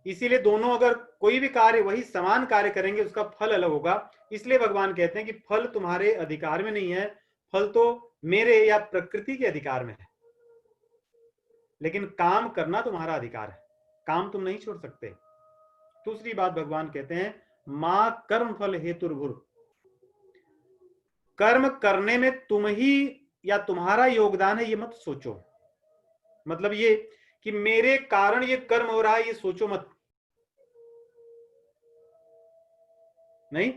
इसीलिए दोनों अगर कोई भी कार्य वही समान कार्य करेंगे, उसका फल अलग होगा। इसलिए भगवान कहते हैं कि फल तुम्हारे अधिकार में नहीं है, फल तो मेरे या प्रकृति के अधिकार में है, लेकिन काम करना तुम्हारा अधिकार है, काम तुम नहीं छोड़ सकते। दूसरी बात भगवान कहते हैं मां कर्म फल हेतुर्भुर, कर्म करने में तुम ही या तुम्हारा योगदान है ये मत सोचो। मतलब ये कि मेरे कारण ये कर्म हो रहा है ये सोचो मत। नहीं,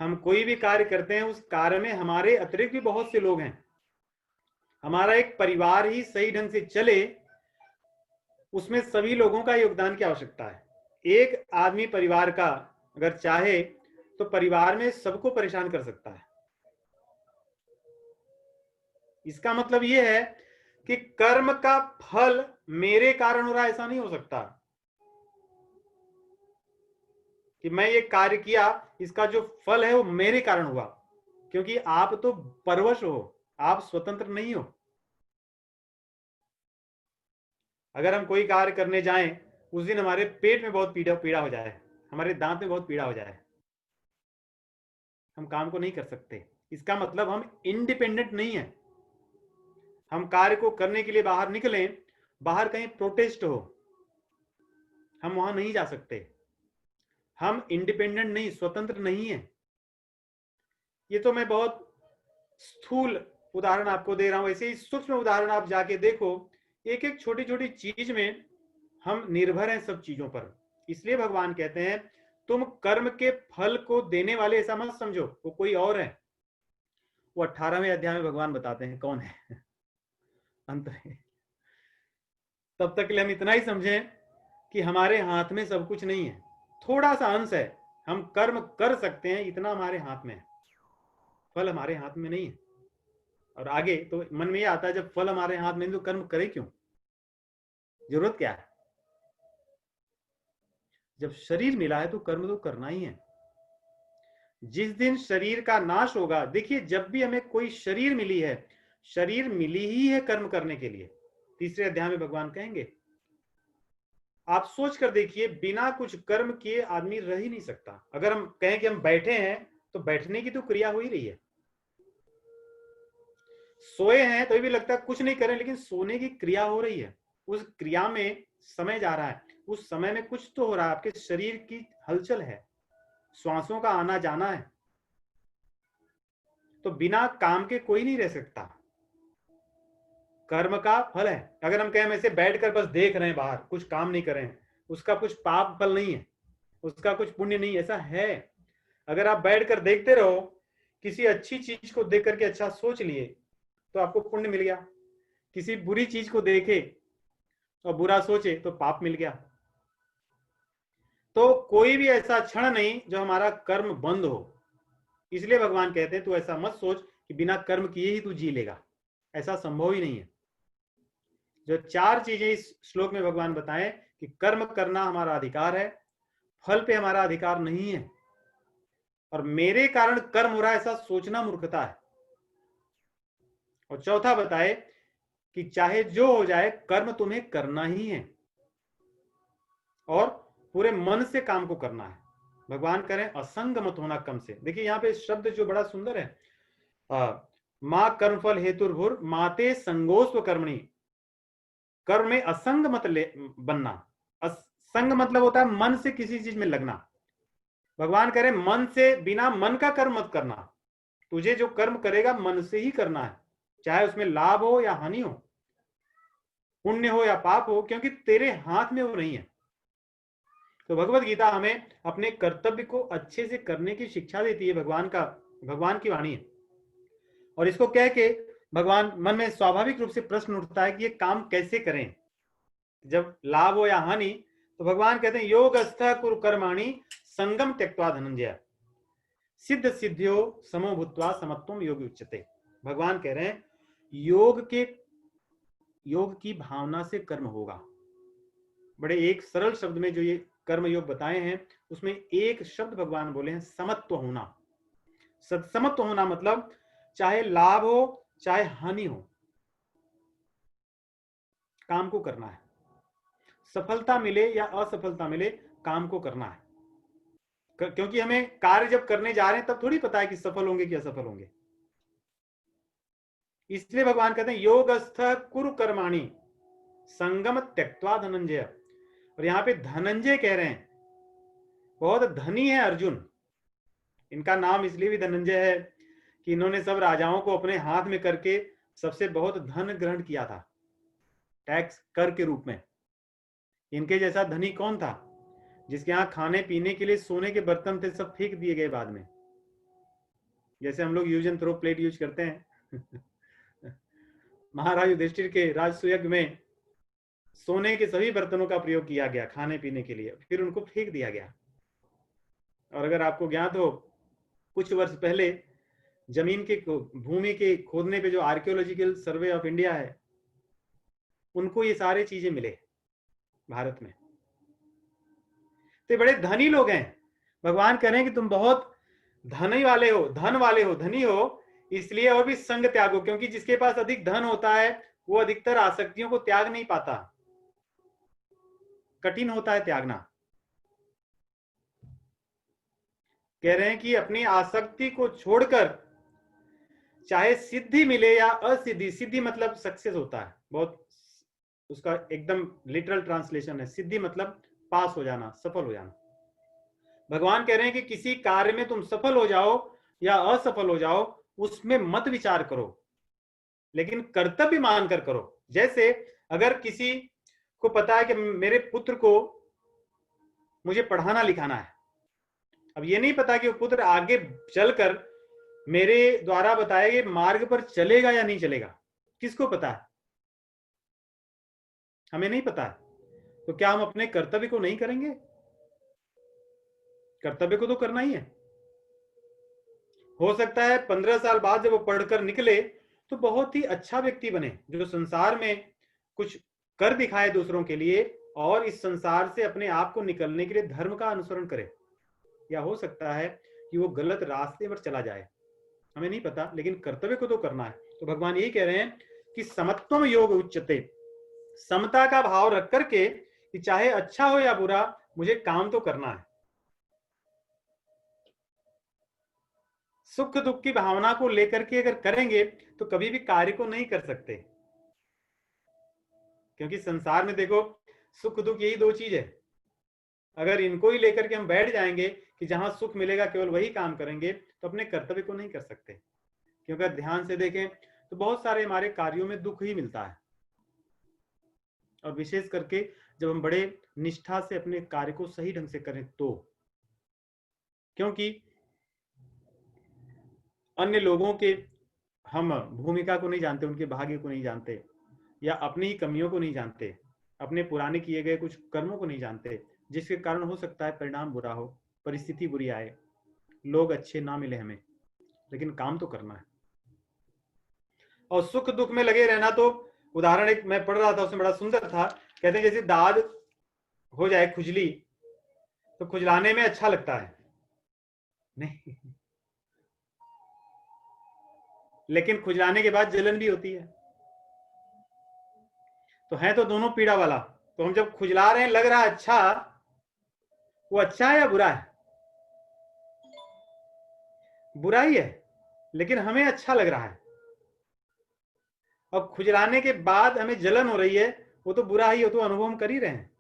हम कोई भी कार्य करते हैं उस कार्य में हमारे अतिरिक्त भी बहुत से लोग हैं। हमारा एक परिवार ही सही ढंग से चले उसमें सभी लोगों का योगदान की आवश्यकता है। एक आदमी परिवार का अगर चाहे तो परिवार में सबको परेशान कर सकता है। इसका मतलब यह है कि कर्म का फल मेरे कारण हो रहा है ऐसा नहीं हो सकता कि मैं ये कार्य किया इसका जो फल है वो मेरे कारण हुआ, क्योंकि आप तो परवश हो, आप स्वतंत्र नहीं हो। अगर हम कोई कार्य करने जाएं उस दिन हमारे पेट में बहुत पीड़ा हो जाए, हमारे दांत में बहुत पीड़ा हो जाए, हम काम को नहीं कर सकते। इसका मतलब हम इंडिपेंडेंट नहीं है। हम कार्य को करने के लिए बाहर निकलें, बाहर कहीं प्रोटेस्ट हो, हम वहां नहीं जा सकते। हम इंडिपेंडेंट नहीं, स्वतंत्र नहीं है। ये तो मैं बहुत स्थूल उदाहरण आपको दे रहा हूं, ऐसे ही सूक्ष्म उदाहरण आप जाके देखो। एक एक छोटी छोटी चीज में हम निर्भर हैं सब चीजों पर। इसलिए भगवान कहते हैं तुम कर्म के फल को देने वाले ऐसा मत समझो वो कोई और है। वो 18वें अध्याय में भगवान बताते हैं कौन है। अंत है। तब तक के लिए हम इतना ही समझें कि हमारे हाथ में सब कुछ नहीं है, थोड़ा सा अंश है, हम कर्म कर सकते हैं, इतना हमारे हाथ में है, फल हमारे हाथ में नहीं है। और आगे तो मन में ये आता है जब फल हमारे हाथ में तो कर्म करे क्यों, जरूरत क्या है। जब शरीर मिला है तो कर्म तो करना ही है। जिस दिन शरीर का नाश होगा, देखिए जब भी हमें कोई शरीर मिली है, शरीर मिली ही है कर्म करने के लिए। तीसरे अध्याय में भगवान कहेंगे, आप सोच कर देखिए बिना कुछ कर्म किए आदमी रह ही नहीं सकता। अगर हम कहें कि हम बैठे हैं तो बैठने की तो क्रिया हो ही रही है, सोए हैं तो भी लगता है कुछ नहीं करें, लेकिन सोने की क्रिया हो रही है। उस क्रिया में समय जा रहा है, उस समय में कुछ तो हो रहा है, आपके शरीर की हलचल है, श्वासों का आना जाना है। तो बिना काम के कोई नहीं रह सकता, कर्म का फल है। अगर हम कहें ऐसे बैठकर बस देख रहे हैं बाहर, कुछ काम नहीं कर रहे हैं, उसका कुछ पाप फल नहीं है, उसका कुछ पुण्य नहीं, ऐसा है। अगर आप बैठकर देखते रहो, किसी अच्छी चीज को देख करके अच्छा सोच लिए तो आपको पुण्य मिल गया, किसी बुरी चीज को देखे और बुरा सोचे तो पाप मिल गया। तो कोई भी ऐसा क्षण नहीं जो हमारा कर्म बंद हो। इसलिए भगवान कहते हैं तू ऐसा मत सोच कि बिना कर्म किए ही तू जी लेगा, ऐसा संभव ही नहीं है। जो चार चीजें इस श्लोक में भगवान बताएं कि कर्म करना हमारा अधिकार है, फल पे हमारा अधिकार नहीं है, और मेरे कारण कर्म हो रहा है ऐसा सोचना मूर्खता है। और चौथा बताए कि चाहे जो हो जाए कर्म तुम्हें करना ही है और पूरे मन से काम को करना है। भगवान करें असंग मत होना कम से। देखिए यहाँ पे शब्द जो बड़ा सुंदर है, मां कर्मफल हेतुर्भुर माते संगोस्व कर्मणि, कर्म में असंग मत बनना। असंग मतलब होता है मन से किसी चीज में लगना। भगवान कह रहे मन से, बिना मन का कर्म मत करना। तुझे जो कर्म करेगा मन से ही करना है, चाहे उसमें लाभ हो या हानि हो, पुण्य हो या पाप हो, क्योंकि तेरे हाथ में वो नहीं है। तो भगवत गीता हमें अपने कर्तव्य को अच्छे से करने की शिक्षा देती है, भगवान की वाणी है। और इसको कह के भगवान मन में स्वाभाविक रूप से प्रश्न उठता है कि ये काम कैसे करें जब लाभ हो या हानि। तो भगवान कहते हैं योगस्थ कुरु कर्माणि संगम त्यक्त्वा धनंजय सिद्ध सिद्धियो समो भूत्वा समत्वम योग उच्यते। भगवान कह रहे हैं योग की भावना से कर्म होगा। बड़े एक सरल शब्द में जो ये कर्म योग बताए हैं उसमें एक शब्द भगवान बोले हैं समत्व होना। समत्व होना मतलब चाहे लाभ हो चाहे हानि हो, काम को करना है। सफलता मिले या असफलता मिले, काम को करना है। क्योंकि हमें कार्य जब करने जा रहे हैं तब थोड़ी पता है कि सफल होंगे कि असफल होंगे। इसलिए भगवान कहते हैं योगस्थ कुरु कर्माणि संगम त्यक्त्वा धनंजय। और यहाँ पे धनंजय कह रहे हैं, बहुत धनी है अर्जुन। इनका नाम इसलिए भी धनंजय है कि इन्होंने सब राजाओं को अपने हाथ में करके सबसे बहुत धन ग्रहण किया था, टैक्स कर के रूप में। इनके जैसा धनी कौन था जिसके यहाँ खाने पीने के लिए सोने के बर्तन थे, सब फेंक दिए गए बाद में, जैसे हम लोग use and throw plate use करते हैं। महाराज युधिष्ठिर के राजसूयज्ञ में सोने के सभी बर्तनों का प्रयोग किया गया खाने पीने के लिए, फिर उनको फेंक दिया गया। और अगर आपको ज्ञात हो, कुछ वर्ष पहले जमीन के भूमि के खोदने पे जो आर्कियोलॉजिकल सर्वे ऑफ इंडिया है, उनको ये सारे चीजें मिले भारत में। तो बड़े धनी लोग हैं। भगवान कह रहे हैं कि तुम बहुत धनी वाले हो, धन वाले हो, धनी हो, इसलिए और भी संग त्यागो, क्योंकि जिसके पास अधिक धन होता है वो अधिकतर आसक्तियों को त्याग नहीं पाता, कठिन होता है त्यागना। कह रहे हैं कि अपनी आसक्ति को छोड़कर चाहे सिद्धि मिले या असिद्धि, सिद्धि मतलब सक्सेस होता है, बहुत उसका एकदम लिटरल ट्रांसलेशन है, सिद्धि मतलब पास हो जाना, सफल हो जाना। भगवान कह रहे हैं कि किसी कार्य में तुम सफल हो जाओ या असफल हो जाओ, उसमें मत विचार करो, लेकिन कर्तव्य मानकर करो। जैसे अगर किसी को पता है कि मेरे पुत्र को मुझे पढ़ाना लिखाना है, अब ये नहीं पता कि वो पुत्र आगे चलकर मेरे द्वारा बताए गए मार्ग पर चलेगा या नहीं चलेगा, किसको पता है? हमें नहीं पता है। तो क्या हम अपने कर्तव्य को नहीं करेंगे? कर्तव्य को तो करना ही है। हो सकता है 15 साल बाद जब वो पढ़कर निकले तो बहुत ही अच्छा व्यक्ति बने, जो संसार में कुछ कर दिखाए दूसरों के लिए, और इस संसार से अपने आप को निकलने के लिए धर्म का अनुसरण करे। या हो सकता है कि वो गलत रास्ते पर चला जाए, हमें नहीं पता, लेकिन कर्तव्य को तो करना है। तो भगवान यही कह रहे हैं कि समत्वम योग उच्चते, समता का भाव रख करके कि चाहे अच्छा हो या बुरा, मुझे काम तो करना है। सुख दुख की भावना को लेकर के अगर करेंगे तो कभी भी कार्य को नहीं कर सकते, क्योंकि संसार में देखो सुख दुख यही दो चीज है। अगर इनको ही लेकर के हम बैठ जाएंगे कि जहां सुख मिलेगा केवल वही काम करेंगे, तो अपने कर्तव्य को नहीं कर सकते। क्योंकि अगर ध्यान से देखें तो बहुत सारे हमारे कार्यों में दुख ही मिलता है, और विशेष करके जब हम बड़े निष्ठा से अपने कार्य को सही ढंग से करें तो। क्योंकि अन्य लोगों के हम भूमिका को नहीं जानते, उनके भाग्य को नहीं जानते, या अपनी ही कमियों को नहीं जानते, अपने पुराने किए गए कुछ कर्मों को नहीं जानते, जिसके कारण हो सकता है परिणाम बुरा हो, परिस्थिति बुरी आए, लोग अच्छे ना मिले हमें, लेकिन काम तो करना है। और सुख दुख में लगे रहना, तो उदाहरण एक मैं पढ़ रहा था, उसमें बड़ा सुंदर था। कहते हैं जैसे दाद हो जाए, खुजली, तो खुजलाने में अच्छा लगता है नहीं, लेकिन खुजलाने के बाद जलन भी होती है। तो है तो दोनों पीड़ा वाला। तो हम जब खुजला रहे हैं, लग रहा है अच्छा, वो अच्छा है या बुरा है? बुरा ही है, लेकिन हमें अच्छा लग रहा है। अब खुजलाने के बाद हमें जलन हो रही है, वो तो बुरा ही हो, तो अनुभव हम कर ही रहे हैं।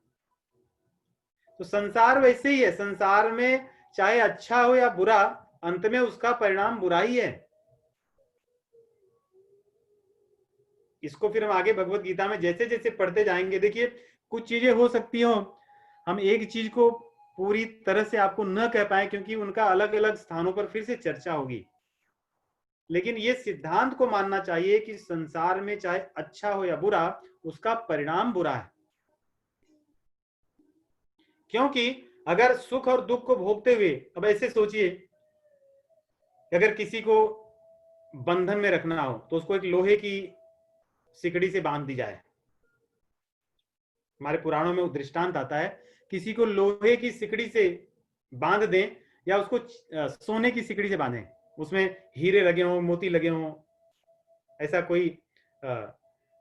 तो संसार वैसे ही है, संसार में चाहे अच्छा हो या बुरा, अंत में उसका परिणाम बुरा ही है। इसको फिर हम आगे भगवत गीता में जैसे जैसे पढ़ते जाएंगे, देखिए कुछ चीजें हो सकती हो हम एक चीज को पूरी तरह से आपको न कह पाए, क्योंकि उनका अलग अलग स्थानों पर फिर से चर्चा होगी, लेकिन ये सिद्धांत को मानना चाहिए कि संसार में चाहे अच्छा हो या बुरा, उसका परिणाम बुरा है। क्योंकि अगर सुख और दुख को भोगते हुए, अब ऐसे सोचिए, अगर किसी को बंधन में रखना हो तो उसको एक लोहे की सिकड़ी से बांध दी जाए। हमारे पुराणों में दृष्टांत आता है, किसी को लोहे की सिकड़ी से बांध दें या उसको सोने की सिकड़ी से बांधें, उसमें हीरे लगे हों, मोती लगे हों, ऐसा कोई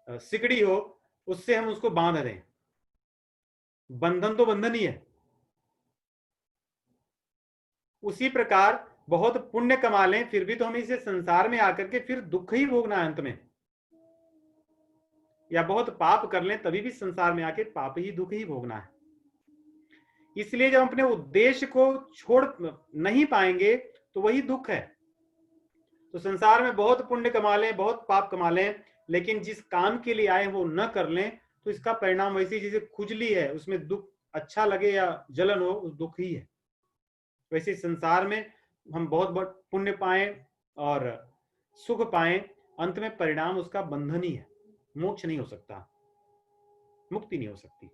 सिकड़ी हो, उससे हम उसको बांध दें। बंधन तो बंधन ही है। उसी प्रकार बहुत पुण्य कमा लें, फिर भी तो हमें इसे संसार में आकर के फिर दुख ही भोगना है अंत में। या बहुत पाप कर लें तभी भी संसार में आके पाप ही दुख ही भोगना है। इसलिए जब अपने उद्देश्य को छोड़ नहीं पाएंगे तो वही दुख है। तो संसार में बहुत पुण्य कमा लें, बहुत पाप कमा लें, लेकिन जिस काम के लिए आए वो न कर लें तो इसका परिणाम वैसी जैसे खुजली है, उसमें दुख अच्छा लगे या जलन हो, उस दुख ही है। वैसे संसार में हम बहुत पुण्य पाएं और सुख पाएं, अंत में परिणाम उसका बंधन ही है, मोक्ष नहीं हो सकता, मुक्ति नहीं हो सकती।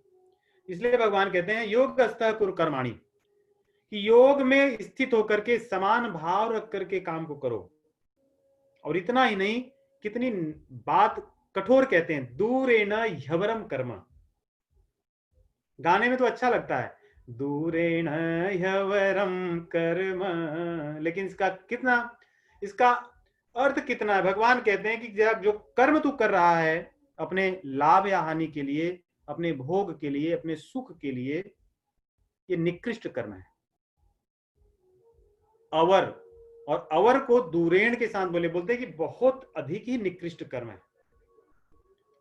इसलिए भगवान कहते हैं योगस्थः कुरु कर्माणि, कि योग में स्थित होकर के समान भाव रख करके काम को करो। और इतना ही नहीं, कितनी बात कठोर कहते हैं, दूरेण ह्यवरम कर्म। गाने में तो अच्छा लगता है दूरेण ह्यवरम कर्म, लेकिन इसका अर्थ कितना है। भगवान कहते हैं कि जो कर्म तू कर रहा है अपने लाभ या हानि के लिए, अपने भोग के लिए, अपने सुख के लिए, ये निकृष्ट कर्म है। अवर, और अवर को दूरेण के साथ बोलते हैं कि बहुत अधिक ही निकृष्ट कर्म है।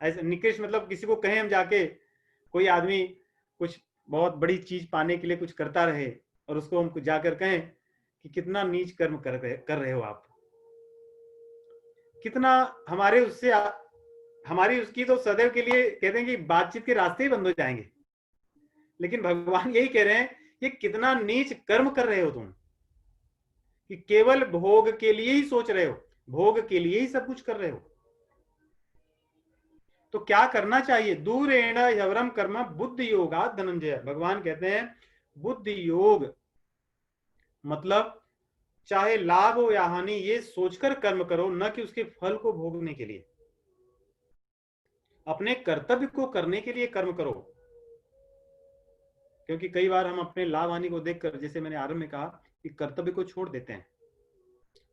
ऐसे निकृष्ट मतलब किसी को कहें हम जाके, कोई आदमी कुछ बहुत बड़ी चीज पाने के लिए कुछ करता रहे और उसको हम जाकर कहें कि कितना नीच कर्म कर रहे हो आप, कितना हमारी उसकी तो सदैव के लिए कहते हैं कि बातचीत के रास्ते ही बंद हो जाएंगे। लेकिन भगवान यही कह रहे हैं कि कितना नीच कर्म कर रहे हो तुम, कि केवल भोग के लिए ही सोच रहे हो, भोग के लिए ही सब कुछ कर रहे हो। तो क्या करना चाहिए? दूरेण ह्यवरम कर्म बुद्धि योगा धनंजय। भगवान कहते हैं बुद्धि योग मतलब चाहे लाभ हो या हानि, ये सोचकर कर्म करो, न कि उसके फल को भोगने के लिए। अपने कर्तव्य को करने के लिए कर्म करो। क्योंकि कई बार हम अपने लाभ हानि को देखकर, जैसे मैंने आरंभ में कहा, कि कर्तव्य को छोड़ देते हैं।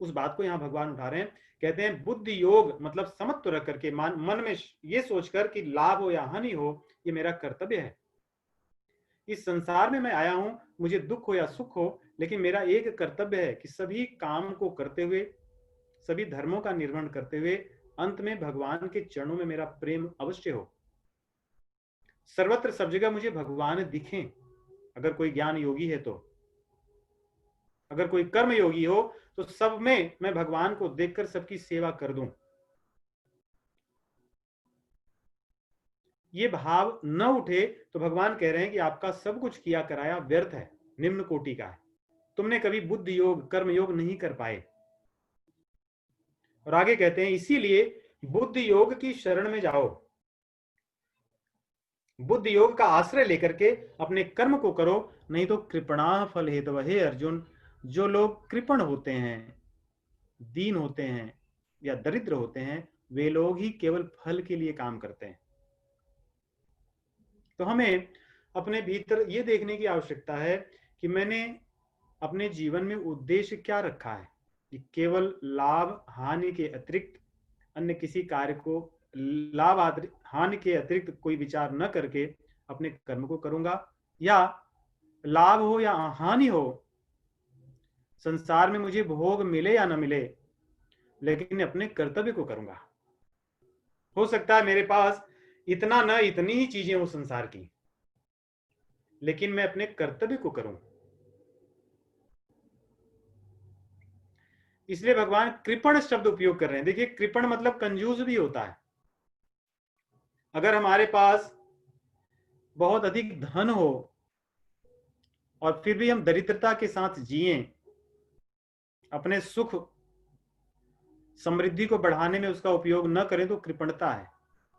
उस बात को यहां भगवान उठा रहे हैं, कहते हैं बुद्धि योग मतलब समत्व रख करके, मन में ये सोचकर कि लाभ हो या हानि हो, ये मेरा कर्तव्य है। इस संसार में मैं आया हूं, मुझे दुख हो या सुख हो, लेकिन मेरा एक कर्तव्य है कि सभी काम को करते हुए, सभी धर्मों का निर्वहन करते हुए, अंत में भगवान के चरणों में मेरा प्रेम अवश्य हो। सर्वत्र सब जगह मुझे भगवान दिखें। अगर कोई ज्ञान योगी है तो, अगर कोई कर्म योगी हो तो सब में मैं भगवान को देखकर सबकी सेवा कर दूं। ये भाव न उठे तो भगवान कह रहे हैं कि आपका सब कुछ किया कराया व्यर्थ है, निम्न कोटि का है, तुमने कभी बुद्धि योग कर्म योग नहीं कर पाए। और आगे कहते हैं इसीलिए बुद्धि योग की शरण में जाओ, बुद्धि योग का आश्रय लेकर के अपने कर्म को करो, नहीं तो कृपणा फल हेतु। हे अर्जुन, जो लोग कृपण होते हैं, दीन होते हैं या दरिद्र होते हैं, वे लोग ही केवल फल के लिए काम करते हैं। तो हमें अपने भीतर ये देखने की आवश्यकता है कि मैंने अपने जीवन में उद्देश्य क्या रखा है, कि केवल लाभ हानि के अतिरिक्त अन्य किसी कार्य को, लाभ हानि के अतिरिक्त कोई विचार न करके अपने कर्म को करूंगा, या लाभ हो या हानि हो, संसार में मुझे भोग मिले या न मिले, लेकिन अपने कर्तव्य को करूंगा। हो सकता है मेरे पास इतना न इतनी ही चीजें हो संसार की, लेकिन मैं अपने कर्तव्य को करूं। इसलिए भगवान कृपण शब्द उपयोग कर रहे हैं। देखिए, कृपण मतलब कंजूस भी होता है। अगर हमारे पास बहुत अधिक धन हो और फिर भी हम दरिद्रता के साथ जिए, अपने सुख समृद्धि को बढ़ाने में उसका उपयोग न करें, तो कृपणता है,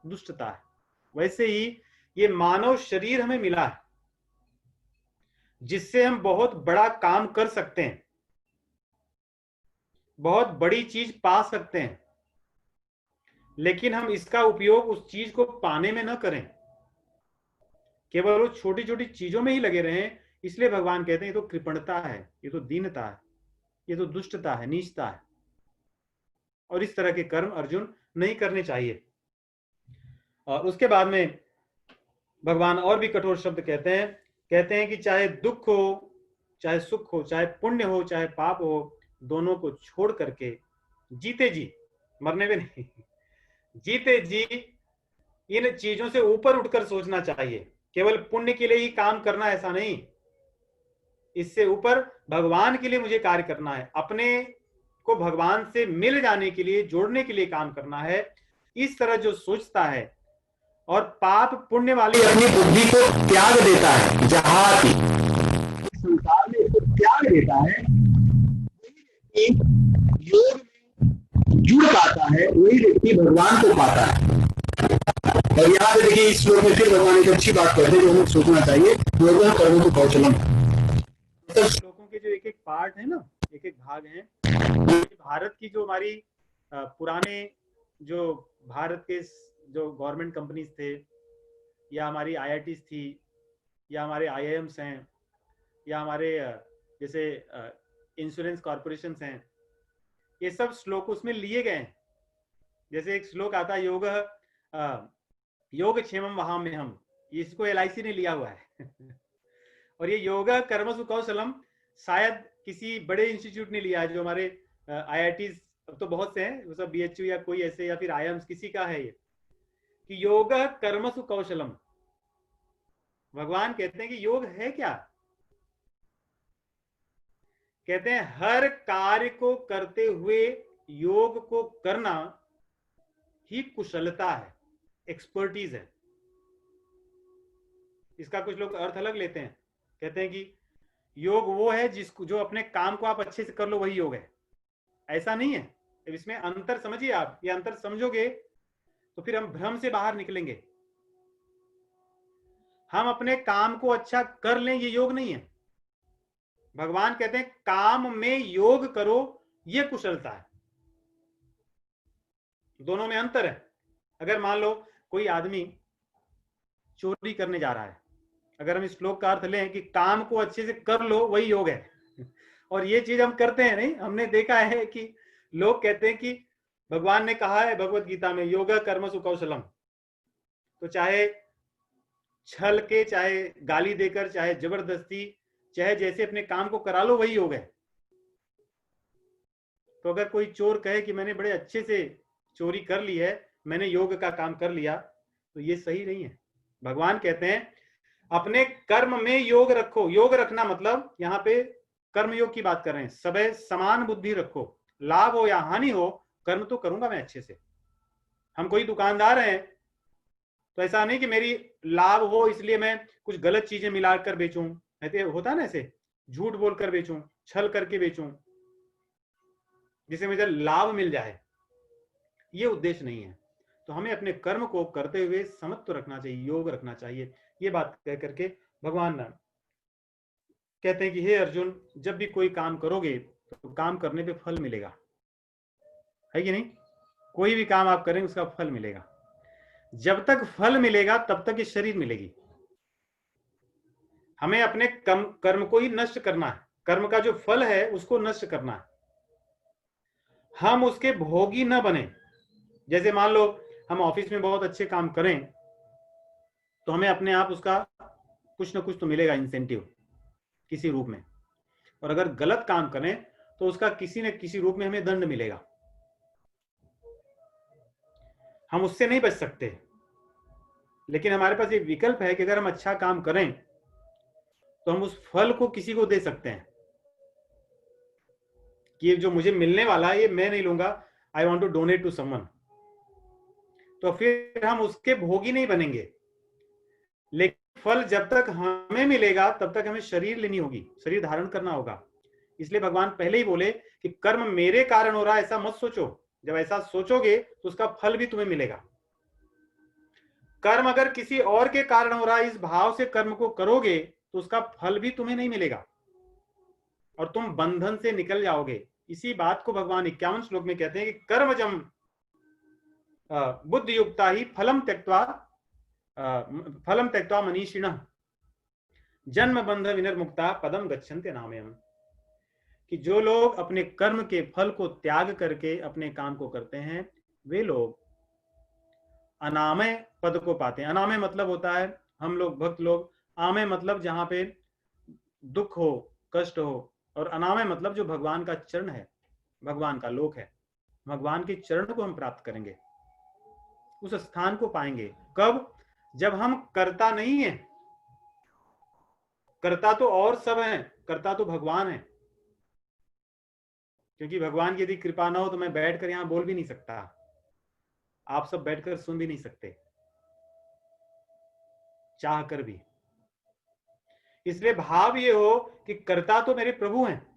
दुष्टता है। वैसे ही ये मानव शरीर हमें मिला है जिससे हम बहुत बड़ा काम कर सकते हैं, बहुत बड़ी चीज पा सकते हैं, लेकिन हम इसका उपयोग उस चीज को पाने में न करें, केवल वो छोटी छोटी चीजों में ही लगे रहें। इसलिए भगवान कहते हैं ये तो कृपणता है, ये तो दीनता है, ये तो दुष्टता है, नीचता है। और इस तरह के कर्म अर्जुन नहीं करने चाहिए। और उसके बाद में भगवान और भी कठोर शब्द कहते हैं कि चाहे दुख हो, चाहे सुख हो, चाहे पुण्य हो, चाहे पाप हो, दोनों को छोड़ करके जीते जी, मरने में नहीं, जीते जी इन चीजों से ऊपर उठकर सोचना चाहिए। केवल पुण्य के लिए ही काम करना ऐसा नहीं, इससे ऊपर भगवान के लिए मुझे कार्य करना है, अपने को भगवान से मिल जाने के लिए, जोड़ने के लिए काम करना है। इस तरह जो सोचता है और पाप पुण्य वाली अपनी बुद्धि को त्याग देता है, जहां संसार में इसको त्याग देता है, योग में जुड़ पाता है, वही व्यक्ति भगवान को पाता है। और यहाँ पे देखिए इस श्लोक में फिर भगवान एक अच्छी बात कहते हैं जो हमें सोचना चाहिए, योग कर्म तो कौशलम। श्लोकों के जो एक एक पार्ट है ना, एक एक भाग है, भारत की जो हमारी पुराने जो भारत के जो गवर्नमेंट कंपनीज थे, या हमारी आईआईटीज थी, या हमारे आईआईएम्स हैं, या हमारे जैसे इंश्योरेंस कॉर्पोरेशन हैं, ये सब श्लोक उसमें लिए गए हैं। जैसे एक श्लोक आता है, योग क्षेमम वहां में हम, इसको एलआईसी ने लिया हुआ है और ये योग कर्मसु कौशलम शायद किसी बड़े इंस्टीट्यूट ने लिया है, जो हमारे आईआईटीज अब तो बहुत से हैं, वो सब बीएचयू या कोई ऐसे, या फिर आईएम्स, किसी का है ये, कि योग कर्मसु कौशलम। भगवान कहते हैं कि योग है क्या? कहते हैं हर कार्य को करते हुए योग को करना ही कुशलता है, एक्सपर्टीज है। इसका कुछ लोग अर्थ अलग लेते हैं, कहते हैं कि योग वो है जिसको, जो अपने काम को आप अच्छे से कर लो, वही योग है। ऐसा नहीं है, इसमें अंतर समझिए आप। ये अंतर समझोगे तो फिर हम भ्रम से बाहर निकलेंगे। हम अपने काम को अच्छा कर लें, ये योग नहीं है। भगवान कहते हैं काम में योग करो, ये कुशलता है। दोनों में अंतर है। अगर मान लो कोई आदमी चोरी करने जा रहा है, अगर हम इस श्लोक का अर्थ लें कि काम को अच्छे से कर लो, वही योग है और ये चीज हम करते हैं नहीं। हमने देखा है कि लोग कहते हैं कि भगवान ने कहा है भगवत गीता में, योग कर्मसु कौशलम, तो चाहे छल के, चाहे गाली देकर, चाहे जबरदस्ती, चाहे जैसे अपने काम को करा लो, वही योग है। तो अगर कोई चोर कहे कि मैंने बड़े अच्छे से चोरी कर ली है, मैंने योग का काम कर लिया, तो ये सही नहीं है। भगवान कहते हैं अपने कर्म में योग रखो। योग रखना मतलब यहाँ पे कर्म योग की बात कर रहे हैं। सबे समान बुद्धि रखो, लाभ हो या हानि हो, कर्म तो करूंगा मैं अच्छे से। हम कोई दुकानदार हैं, तो ऐसा नहीं कि मेरी लाभ हो इसलिए मैं कुछ गलत चीजें मिलाकर बेचूं, ऐसे होता ना, ऐसे झूठ बोलकर बेचूं, छल करके बेचूं, जिससे मुझे लाभ मिल जाए, ये उद्देश्य नहीं है। तो हमें अपने कर्म को करते हुए समत्व रखना चाहिए, योग रखना चाहिए। ये बात कह करके भगवान कहते हैं कि हे अर्जुन, जब भी कोई काम करोगे तो काम करने पे फल मिलेगा, है कि नहीं? कोई भी काम आप करें उसका फल मिलेगा। जब तक फल मिलेगा तब तक ये शरीर मिलेगी। हमें अपने कर्म को ही नष्ट करना है, कर्म का जो फल है उसको नष्ट करना है। हम उसके भोगी न बने। जैसे मान लो हम ऑफिस में बहुत अच्छे काम करें, तो हमें अपने आप उसका कुछ ना कुछ तो मिलेगा, इंसेंटिव किसी रूप में। और अगर गलत काम करें तो उसका किसी न किसी रूप में हमें दंड मिलेगा। हम उससे नहीं बच सकते, लेकिन हमारे पास एक विकल्प है कि अगर हम अच्छा काम करें तो हम उस फल को किसी को दे सकते हैं कि जो मुझे मिलने वाला है ये मैं नहीं लूंगा, I want to donate to someone. तो फिर हम उसके भोगी नहीं बनेंगे, लेकिन फल जब तक हमें मिलेगा तब तक हमें शरीर लेनी होगी, शरीर धारण करना होगा। इसलिए भगवान पहले ही बोले कि कर्म मेरे कारण हो रहा है, ऐसा मत सोचो। जब ऐसा सोचोगे तो उसका फल भी तुम्हें मिलेगा। कर्म अगर किसी और के कारण हो रहा है, इस भाव से कर्म को करोगे तो उसका फल भी तुम्हें नहीं मिलेगा और तुम बंधन से निकल जाओगे। इसी बात को भगवान 51 श्लोक में कहते हैं कि कर्मजम बुद्धि युक्ता ही फलम त्यक्त्वा मनीषिणः जन्म बंध विनिर्मुक्ता पदम गच्छन्ते नामयम्। कि जो लोग अपने कर्म के फल को त्याग करके अपने काम को करते हैं, वे लोग अनामय पद को पाते हैं। अनामय मतलब होता है, हम लोग भक्त लोग, आमय मतलब जहां पे दुख हो, कष्ट हो, और अनामय मतलब जो भगवान का चरण है, भगवान का लोक है, भगवान के चरण को हम प्राप्त करेंगे। उस स्थान को पाएंगे। कब? जब हम कर्ता नहीं है। कर्ता तो और सब है, कर्ता तो भगवान है। क्योंकि भगवान की यदि कृपा ना हो तो मैं बैठकर यहां बोल भी नहीं सकता, आप सब बैठकर सुन भी नहीं सकते चाह कर भी। इसलिए भाव ये हो कि कर्ता तो मेरे प्रभु हैं,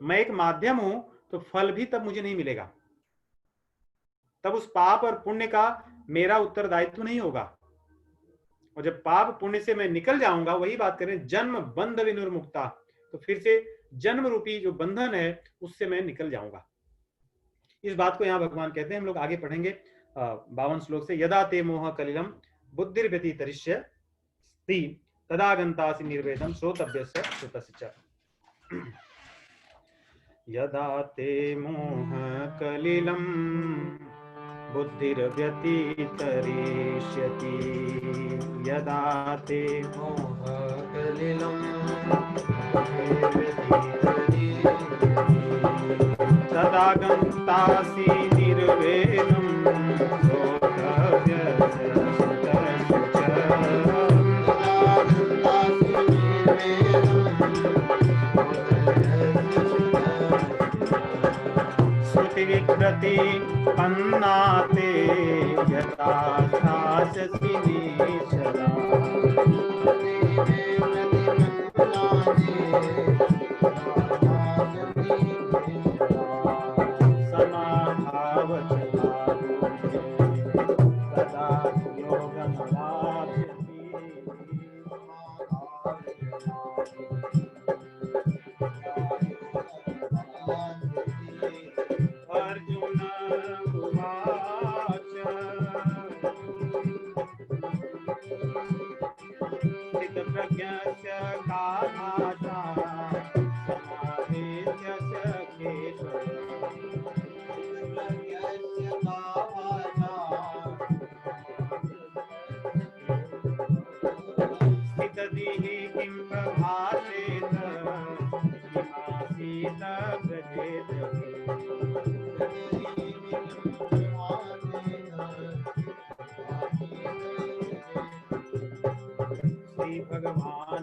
मैं एक माध्यम हूं, तो फल भी तब मुझे नहीं मिलेगा। तब उस पाप और पुण्य का मेरा उत्तरदायित्व नहीं होगा। और जब पाप पुण्य से मैं निकल जाऊंगा, वही बात करें जन्म बंध विनिर्मुक्ता, तो फिर से जन्म रूपी जो बंधन है उससे मैं निकल जाऊंगा। इस बात को यहाँ भगवान कहते हैं। हम लोग आगे पढ़ेंगे 52 श्लोक से। यदा ते मोह कलिलम बुद्धिर्व्यतितरिष्य तदा गन्तासि निर्वेदम श्रोतव्यस्य श्रुतस्य च। यदा ते मोह कलिलम बुद्धिर्व्यतितरिष्यति यदा ते मोहकलिलं तदा गन्तासि निर्वेदं श्रोतव्यस्य श्रुतस्य श्रुतिविकृति पन्नाते यथा ध्यास्यसि निश्चला अर्जुन उवाच स्थितप्रज्ञस्य का भाषा समावेश्य सखेश्वर स्थितधिः किं प्रभाषेत किमासीत व्रजेत श्री भगवान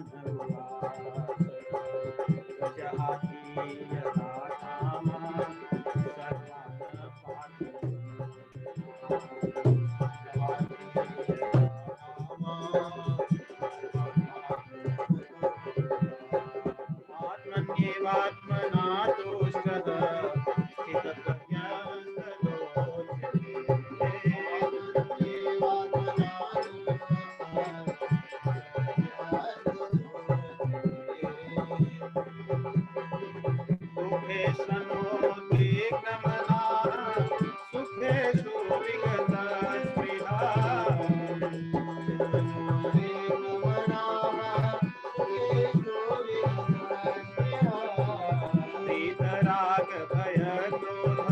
प्रजहाति यथा काम सर्वान् आत्मन्येवात्मना तुष्टः स्थितप्रज्ञः दुःखेष्वनुद्विग्नमना सुखेषु विगतस्पृहा वीतरागभयक्रोध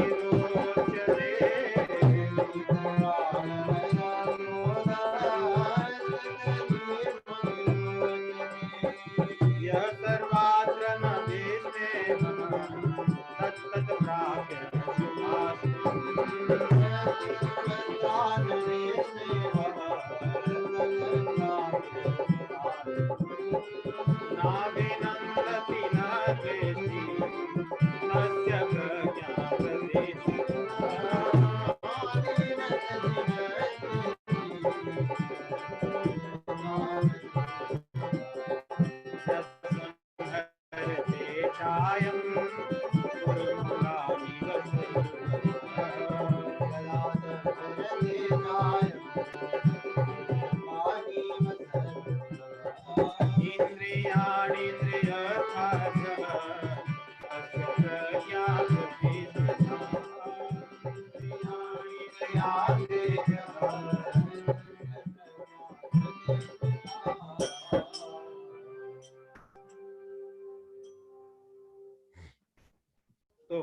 स्थितधिरमुनिरोचते यः सर्वात्र न वेद्येह तत्तत् प्राप्य नाभिनन्दति न द्वेष्टि तस्य प्रज्ञा प्रदेशे चायं तो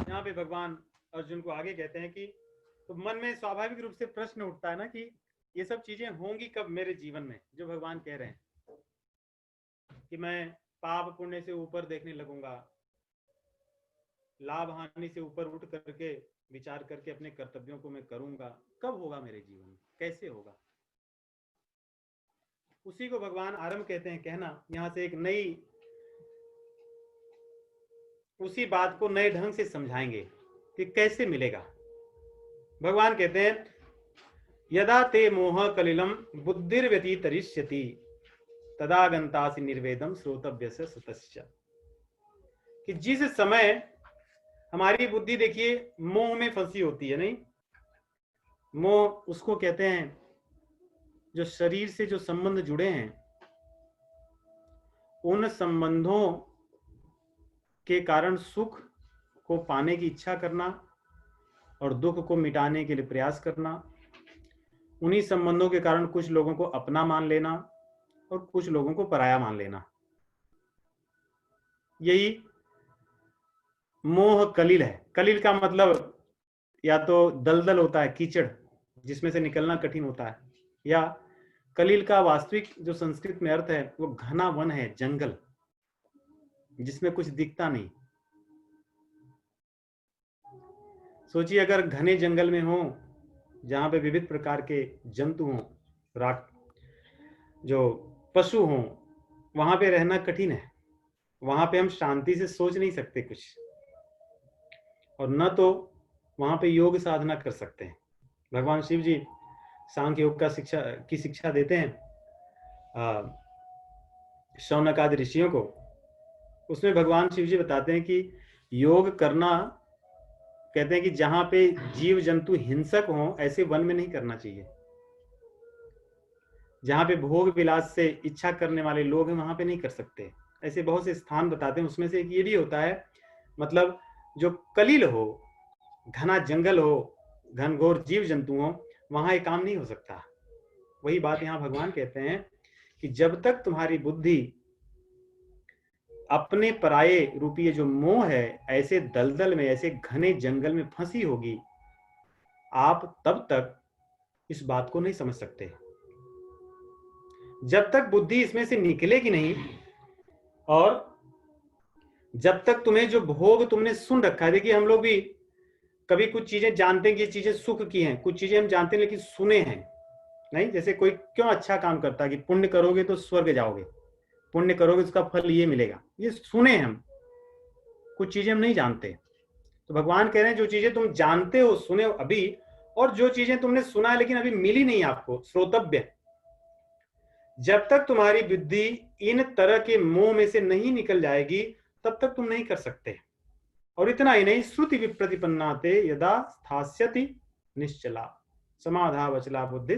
यहाँ पे भगवान अर्जुन को आगे कहते हैं कि तो मन में स्वाभाविक रूप से प्रश्न उठता है ना कि ये सब चीजें होंगी कब मेरे जीवन में, जो भगवान कह रहे हैं कि मैं पाप पुण्य से ऊपर देखने लगूंगा, लाभ हानि से ऊपर उठ करके विचार करके अपने कर्तव्यों को मैं करूंगा, कब होगा मेरे जीवन में, कैसे होगा? उसी को भगवान आरंभ कहते हैं कहना। यहां से एक नई, उसी बात को नए ढंग से समझाएंगे कि कैसे मिलेगा। भगवान कहते हैं यदा ते मोह कलिलम बुद्धिर्व्यतितरिष्यति तदा गंतासि निर्वेदम श्रोतव्यस्य सतस्य। कि जिस समय हमारी बुद्धि देखिए मोह में फंसी होती है, नहीं, मोह उसको कहते हैं जो शरीर से जो संबंध जुड़े हैं उन संबंधों के कारण सुख को पाने की इच्छा करना और दुख को मिटाने के लिए प्रयास करना। उन्हीं संबंधों के कारण कुछ लोगों को अपना मान लेना और कुछ लोगों को पराया मान लेना। यही मोह कलिल है। कलिल का मतलब या तो दलदल होता है, कीचड़ जिसमें से निकलना कठिन होता है, या कलिल का वास्तविक जो संस्कृत में अर्थ है वो घना वन है, जंगल जिसमें कुछ दिखता नहीं। सोचिए अगर घने जंगल में हो जहां पे विविध प्रकार के जंतु हों, राख जो पशु हों, वहां पे रहना कठिन है। वहां पे हम शांति से सोच नहीं सकते कुछ, और न तो वहां पे योग साधना कर सकते हैं। भगवान शिव जी सांख्य योग का शिक्षा देते हैं शौनक आदि ऋषियों को। उसमें भगवान शिव जी बताते हैं कि योग करना, कहते हैं कि जहां पे जीव जंतु हिंसक हों ऐसे वन में नहीं करना चाहिए। जहां पे भोग विलास से इच्छा करने वाले लोग हैं वहां पे नहीं कर सकते। ऐसे बहुत से स्थान बताते हैं, उसमें से एक ये भी होता है, मतलब जो कलिल हो, घना जंगल हो, घनघोर जीव जंतु हो, वहां एक काम नहीं हो सकता। वही बात यहां भगवान कहते हैं कि जब तक तुम्हारी बुद्धि अपने पराये रूपी जो मोह है ऐसे दलदल में, ऐसे घने जंगल में फंसी होगी, आप तब तक इस बात को नहीं समझ सकते। जब तक बुद्धि इसमें से निकलेगी नहीं, और जब तक तुम्हें जो भोग तुमने सुन रखा है, देखिए हम लोग भी कभी कुछ चीजें जानते हैं कि ये चीजें सुख की हैं, कुछ चीजें हम जानते हैं लेकिन सुने हैं नहीं। जैसे कोई क्यों अच्छा काम करता है कि पुण्य करोगे तो स्वर्ग जाओगे, पुण्य करोगे उसका फल ये मिलेगा, ये सुने हम। कुछ चीजें हम नहीं जानते। तो भगवान कह रहे हैं जो चीजें तुम जानते हो, सुने हो अभी, और जो चीजें तुमने सुना है लेकिन अभी मिली नहीं आपको, श्रोतव्य, जब तक तुम्हारी बुद्धि इन तरह के मोह में से नहीं निकल जाएगी तब तक तुम नहीं कर सकते। और इतना ही नहीं, श्रुति विप्रतिपन्नाते यदा स्थास्यति निश्चला समाधा वचला बुद्धि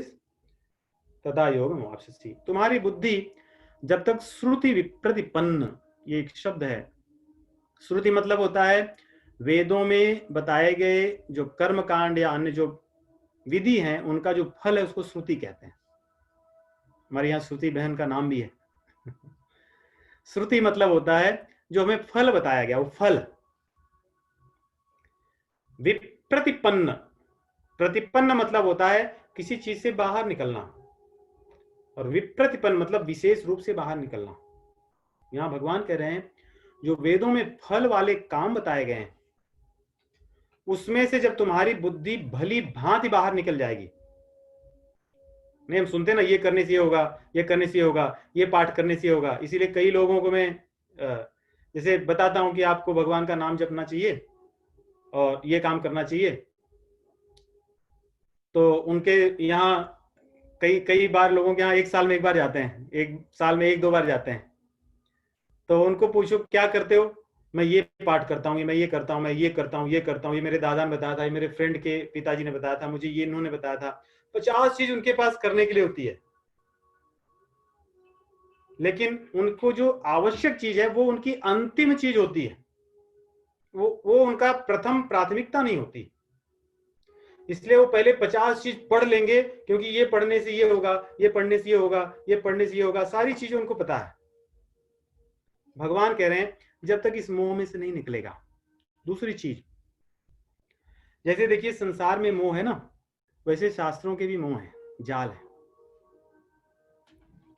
तदा योग मोक्षसी। तुम्हारी बुद्धि जब तक श्रुति विप्रतिपन्न, ये एक शब्द है, श्रुति मतलब होता है वेदों में बताए गए जो कर्म कांड या अन्य जो विधि हैं उनका जो फल है उसको श्रुति कहते हैं। हमारे यहाँ श्रुति बहन का नाम भी है। श्रुति मतलब होता है जो हमें फल बताया गया, वो फल। विप्रतिपन्न, प्रतिपन्न मतलब होता है किसी चीज से बाहर निकलना, और विप्रतिपन्न मतलब विशेष रूप से बाहर निकलना। यहां भगवान कह रहे हैं जो वेदों में फल वाले काम बताए गए हैं उसमें से जब तुम्हारी बुद्धि भली भांति बाहर निकल जाएगी, नहीं हम सुनते ना ये करने से ये होगा, ये करने से ये होगा, ये पाठ करने से ये होगा। इसीलिए कई लोगों को मैं जैसे बताता हूं कि आपको भगवान का नाम जपना चाहिए और ये काम करना चाहिए, तो उनके यहाँ कई बार लोगों के यहाँ एक साल में एक बार जाते हैं, एक साल में एक दो बार जाते हैं। तो उनको पूछो क्या करते हो, मैं ये पाठ करता हूँ, मैं ये करता हूँ, मैं ये करता हूँ, ये करता हूँ, ये मेरे दादा ने बताया था, ये मेरे फ्रेंड के पिताजी ने बताया था, मुझे ये इन्होंने बताया था। 50 चीज उनके पास करने के लिए होती है, लेकिन उनको जो आवश्यक चीज है वो उनकी अंतिम चीज होती है, वो उनका प्रथम प्राथमिकता नहीं होती। इसलिए वो पहले 50 चीज पढ़ लेंगे क्योंकि ये पढ़ने से ये होगा, ये पढ़ने से ये होगा, ये पढ़ने से ये होगा, सारी चीजें उनको पता है। भगवान कह रहे हैं जब तक इस मोह में से नहीं निकलेगा। दूसरी चीज, जैसे देखिए संसार में मोह है ना, वैसे शास्त्रों के भी मोह है, जाल है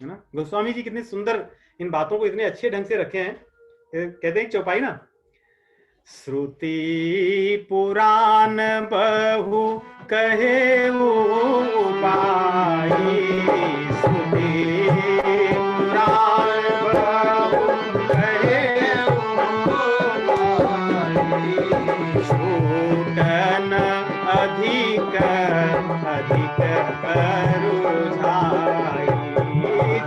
ना। गोस्वामी जी कितने सुंदर इन बातों को इतने अच्छे ढंग से रखे हैं। कहते हैं चौपाई ना, श्रुति पुराण बहु कहे उबाई, श्रुति पुराण बहु कहे उबाई, छूटन अधिक अधिक अरुझाई,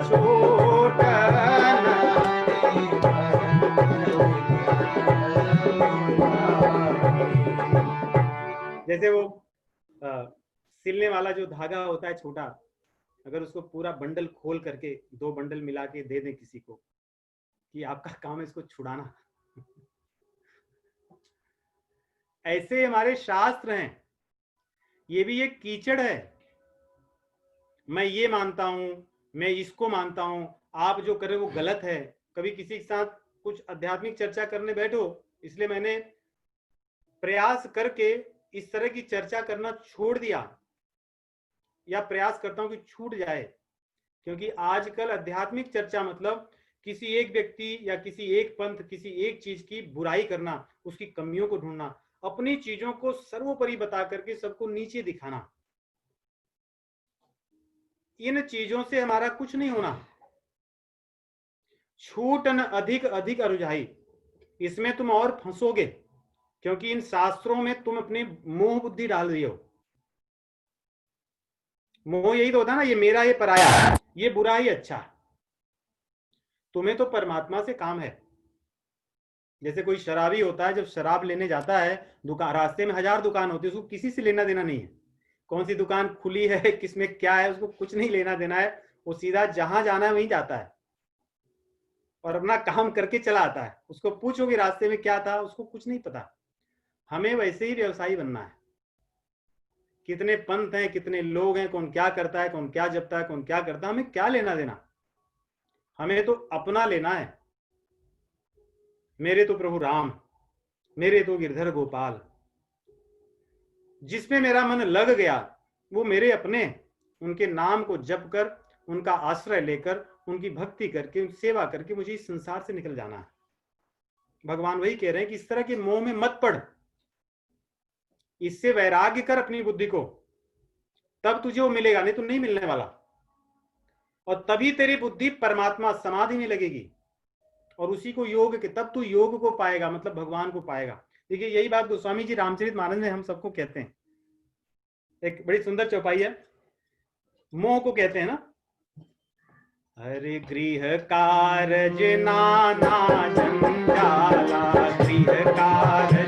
छूटन जैसे वो सिलने वाला जो धागा होता है छोटा, अगर उसको पूरा बंडल खोल करके 2 बंडल मिला के दे दें किसी को कि आपका काम है इसको छुड़ाना, ऐसे हमारे शास्त्र हैं। ये भी एक कीचड़ है। मैं ये मानता हूं, मैं इसको मानता हूं, आप जो कर रहे हो वो गलत है। कभी किसी के साथ कुछ आध्यात्मिक चर्चा करने बैठो, इसलिए मैंने प्रयास करके इस तरह की चर्चा करना छोड़ दिया, या प्रयास करता हूं कि छूट जाए, क्योंकि आजकल आध्यात्मिक चर्चा मतलब किसी एक व्यक्ति या किसी एक पंथ, किसी एक चीज की बुराई करना, उसकी कमियों को ढूंढना, अपनी चीजों को सर्वोपरि बता करके सबको नीचे दिखाना। इन चीजों से हमारा कुछ नहीं होना। छूटन अधिक अधिक अरुझाई, इसमें तुम और फंसोगे, क्योंकि इन शास्त्रों में तुम अपनी मोह बुद्धि डाल रही हो। मोह यही तो होता है ना, ये मेरा, ये पराया, ये बुरा, ही अच्छा। तुम्हें तो परमात्मा से काम है। जैसे कोई शराबी होता है, जब शराब लेने जाता है दुकान, रास्ते में 1000 दुकान होती है, उसको किसी से लेना देना नहीं है, कौन सी दुकान खुली है, किसमें क्या है, उसको कुछ नहीं लेना देना है। वो सीधा जहां जाना है वहीं जाता है और अपना काम करके चला आता है। उसको पूछोगे रास्ते में क्या था, उसको कुछ नहीं पता। हमें वैसे ही व्यवसायी बनना है। कितने पंथ हैं, कितने लोग हैं, कौन क्या करता है, कौन क्या जपता है, कौन क्या करता है, हमें क्या लेना देना। हमें तो अपना लेना है। मेरे तो प्रभु राम, मेरे तो गिरधर गोपाल, जिसमें मेरा मन लग गया वो मेरे अपने। उनके नाम को जप कर, उनका आश्रय लेकर, उनकी भक्ति करके, उनकी सेवा करके मुझे इस संसार से निकल जाना है। भगवान वही कह रहे हैं कि इस तरह के मोह में मत पड़, इससे वैराग्य कर अपनी बुद्धि को, तब तुझे वो मिलेगा, नहीं तो नहीं मिलने वाला। और तभी तेरी बुद्धि परमात्मा समाधि में लगेगी, और उसी को योग के, तब तू योग को पाएगा, मतलब भगवान को पाएगा। देखिए यही बात गोस्वामी जी रामचरितमानस में हम सबको कहते हैं। एक बड़ी सुंदर चौपाई है, मोह को कहते हैं ना, हरे गृह कारज नाना जंजाला, गृह कारज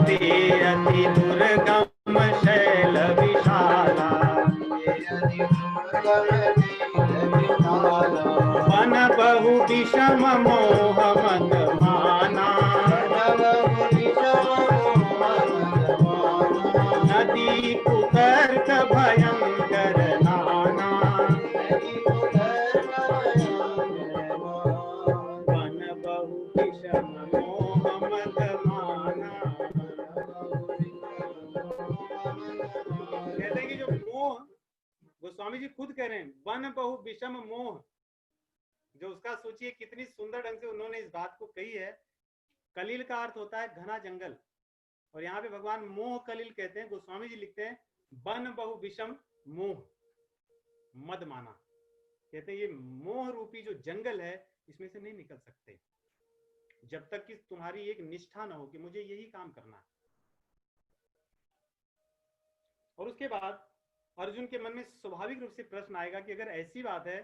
ते अति दुर्गम शैल विशाला, वन बहु विषम मोह मद माना, नदी कुतर्क भयंकर नाना, वन बहु विषम मोह मद माना। कहते हैं कि जो मोह, गोस्वामी जी खुद कह रहे हैं, वन बहु विषम मोह, जो उसका सोचिए कितनी सुंदर ढंग से उन्होंने इस बात को कही है। कलिल का अर्थ होता है घना जंगल, और यहाँ पे भगवान मोह कलिल कहते हैं। गोस्वामी जी लिखते हैं वन बहु विषम मोह मद माना, कहते हैं ये मोह रूपी जो जंगल है, इसमें से नहीं निकल सकते जब तक कि तुम्हारी एक निष्ठा ना हो कि मुझे यही काम करना है। और उसके बाद अर्जुन के मन में स्वाभाविक रूप से प्रश्न आएगा कि अगर ऐसी बात है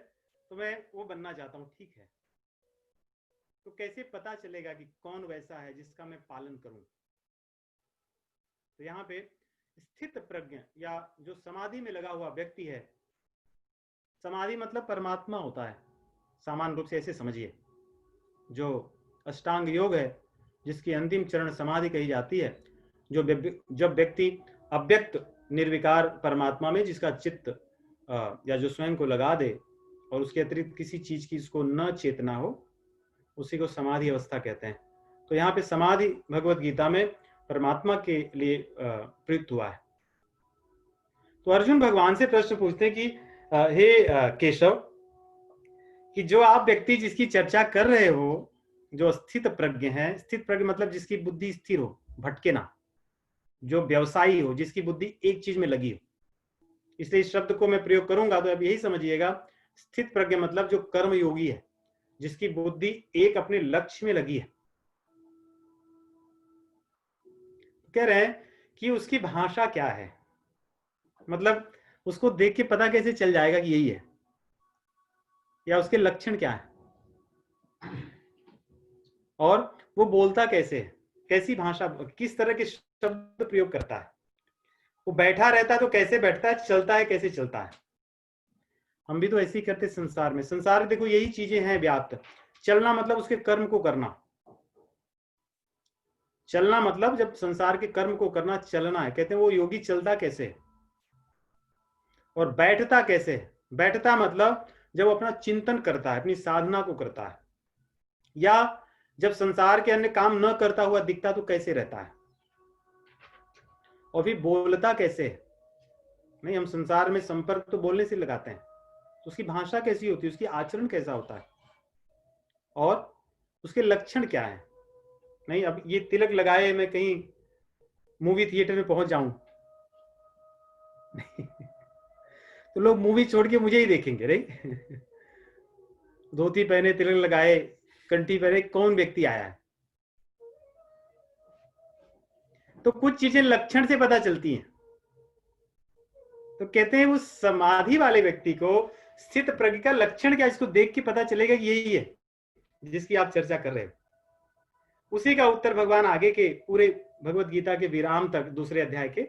तो मैं वो बनना चाहता हूं, ठीक है, तो कैसे पता चलेगा कि कौन वैसा है जिसका मैं पालन करूं। तो यहाँ पे स्थित प्रज्ञ या जो समाधि में लगा हुआ व्यक्ति है, समाधि मतलब परमात्मा होता है, सामान्य रूप से ऐसे समझिए। जो अष्टांग योग है, जिसकी अंतिम चरण समाधि कही जाती है, जब व्यक्ति अव्यक्त निर्विकार परमात्मा में जिसका चित्त या जो स्वयं को लगा दे और उसके अतिरिक्त किसी चीज की इसको न चेतना हो, उसी को समाधि अवस्था कहते हैं। तो यहाँ पे समाधि भगवत गीता में परमात्मा के लिए प्रयुक्त हुआ है। तो अर्जुन भगवान से प्रश्न पूछते हैं कि हे केशव, कि जो आप व्यक्ति जिसकी चर्चा कर रहे हो, जो स्थित प्रज्ञ है, स्थित प्रज्ञ मतलब जिसकी बुद्धि स्थिर हो, भटके ना, जो व्यवसायी हो, जिसकी बुद्धि एक चीज में लगी हो। इसलिए इस शब्द को मैं प्रयोग करूंगा तो अब यही समझिएगा, स्थित प्रज्ञ मतलब जो कर्म योगी है, जिसकी बुद्धि एक अपने लक्ष्य में लगी है। कह रहे हैं कि उसकी भाषा क्या है, मतलब उसको देख के पता कैसे चल जाएगा कि यही है, या उसके लक्षण क्या है, और वो बोलता कैसे है, कैसी भाषा, किस तरह के शब्द प्रयोग करता है, वो बैठा रहता है तो कैसे बैठता है, चलता है कैसे चलता है। हम भी तो ऐसे ही करते संसार में। संसार देखो यही चीजें हैं व्याप्त। चलना मतलब उसके कर्म को करना, चलना मतलब जब संसार के कर्म को करना, चलना है। कहते हैं वो योगी चलता कैसे है, और बैठता कैसे है। बैठता मतलब जब अपना चिंतन करता है, अपनी साधना को करता है, या जब संसार के अन्य काम न करता हुआ दिखता तो कैसे रहता है। और फिर बोलता कैसे है, नहीं हम संसार में संपर्क तो बोलने से लगाते हैं, तो उसकी भाषा कैसी होती है, उसकी आचरण कैसा होता है, और उसके लक्षण क्या है। नहीं अब ये तिलक लगाए मैं कहीं मूवी थिएटर में पहुंच जाऊं तो लोग मूवी छोड़ के मुझे ही देखेंगे, राइट। धोती पहने, तिलक लगाए, कंठी पहने, कौन व्यक्ति आया है। तो कुछ चीजें लक्षण से पता चलती हैं। तो कहते हैं उस समाधि वाले व्यक्ति को स्थित प्रज्ञ का लक्षण क्या, इसको देख के पता चलेगा कि यही है जिसकी आप चर्चा कर रहे हो। उसी का उत्तर भगवान आगे के पूरे भगवत गीता के विराम तक दूसरे अध्याय के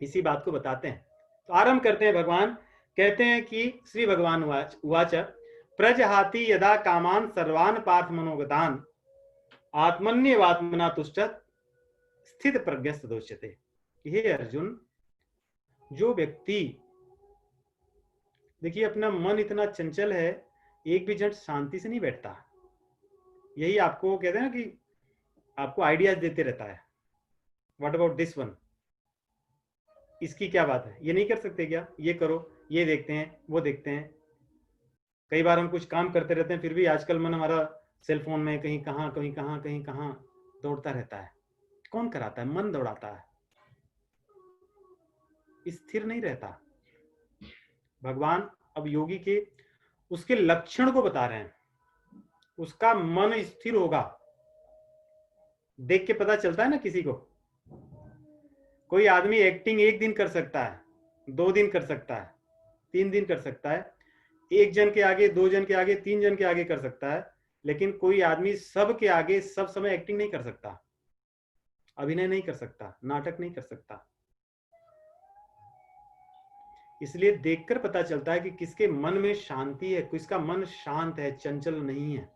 इसी बात को बताते हैं। तो आरंभ करते हैं। भगवान कहते हैं कि श्री भगवान उवाच प्रजहाति यदा कामान सर्वान पार्थ मनोगतान आत्मन्यवात्मना तुष्ट स्थित प्रज्ञ दोष्यते। हे अर्जुन, जो व्यक्ति, देखिए अपना मन इतना चंचल है, एक भी जन शांति से नहीं बैठता। यही आपको कहते हैं ना कि आपको आइडियाज देते रहता है, व्हाट अबाउट दिस वन, इसकी क्या बात है, ये नहीं कर सकते क्या, ये करो, ये देखते हैं, वो देखते हैं। कई बार हम कुछ काम करते रहते हैं, फिर भी आजकल मन हमारा सेल फोन में कहीं कहाँ कहीं कहाँ कहीं कहाँ दौड़ता रहता है। कौन कराता है? मन दौड़ाता है, स्थिर नहीं रहता। भगवान अब योगी के उसके लक्षण को बता रहे हैं। उसका मन स्थिर होगा, देख के पता चलता है ना किसी को। कोई आदमी एक्टिंग एक दिन कर सकता है, 2 दिन कर सकता है, 3 दिन कर सकता है, 1 जन के आगे, 2 जन के आगे, 3 जन के आगे कर सकता है, लेकिन कोई आदमी सब के आगे सब समय एक्टिंग नहीं कर सकता, अभिनय नहीं कर सकता, नाटक नहीं कर सकता। इसलिए देखकर पता चलता है कि किसके मन में शांति है, किसका मन शांत है, चंचल नहीं है।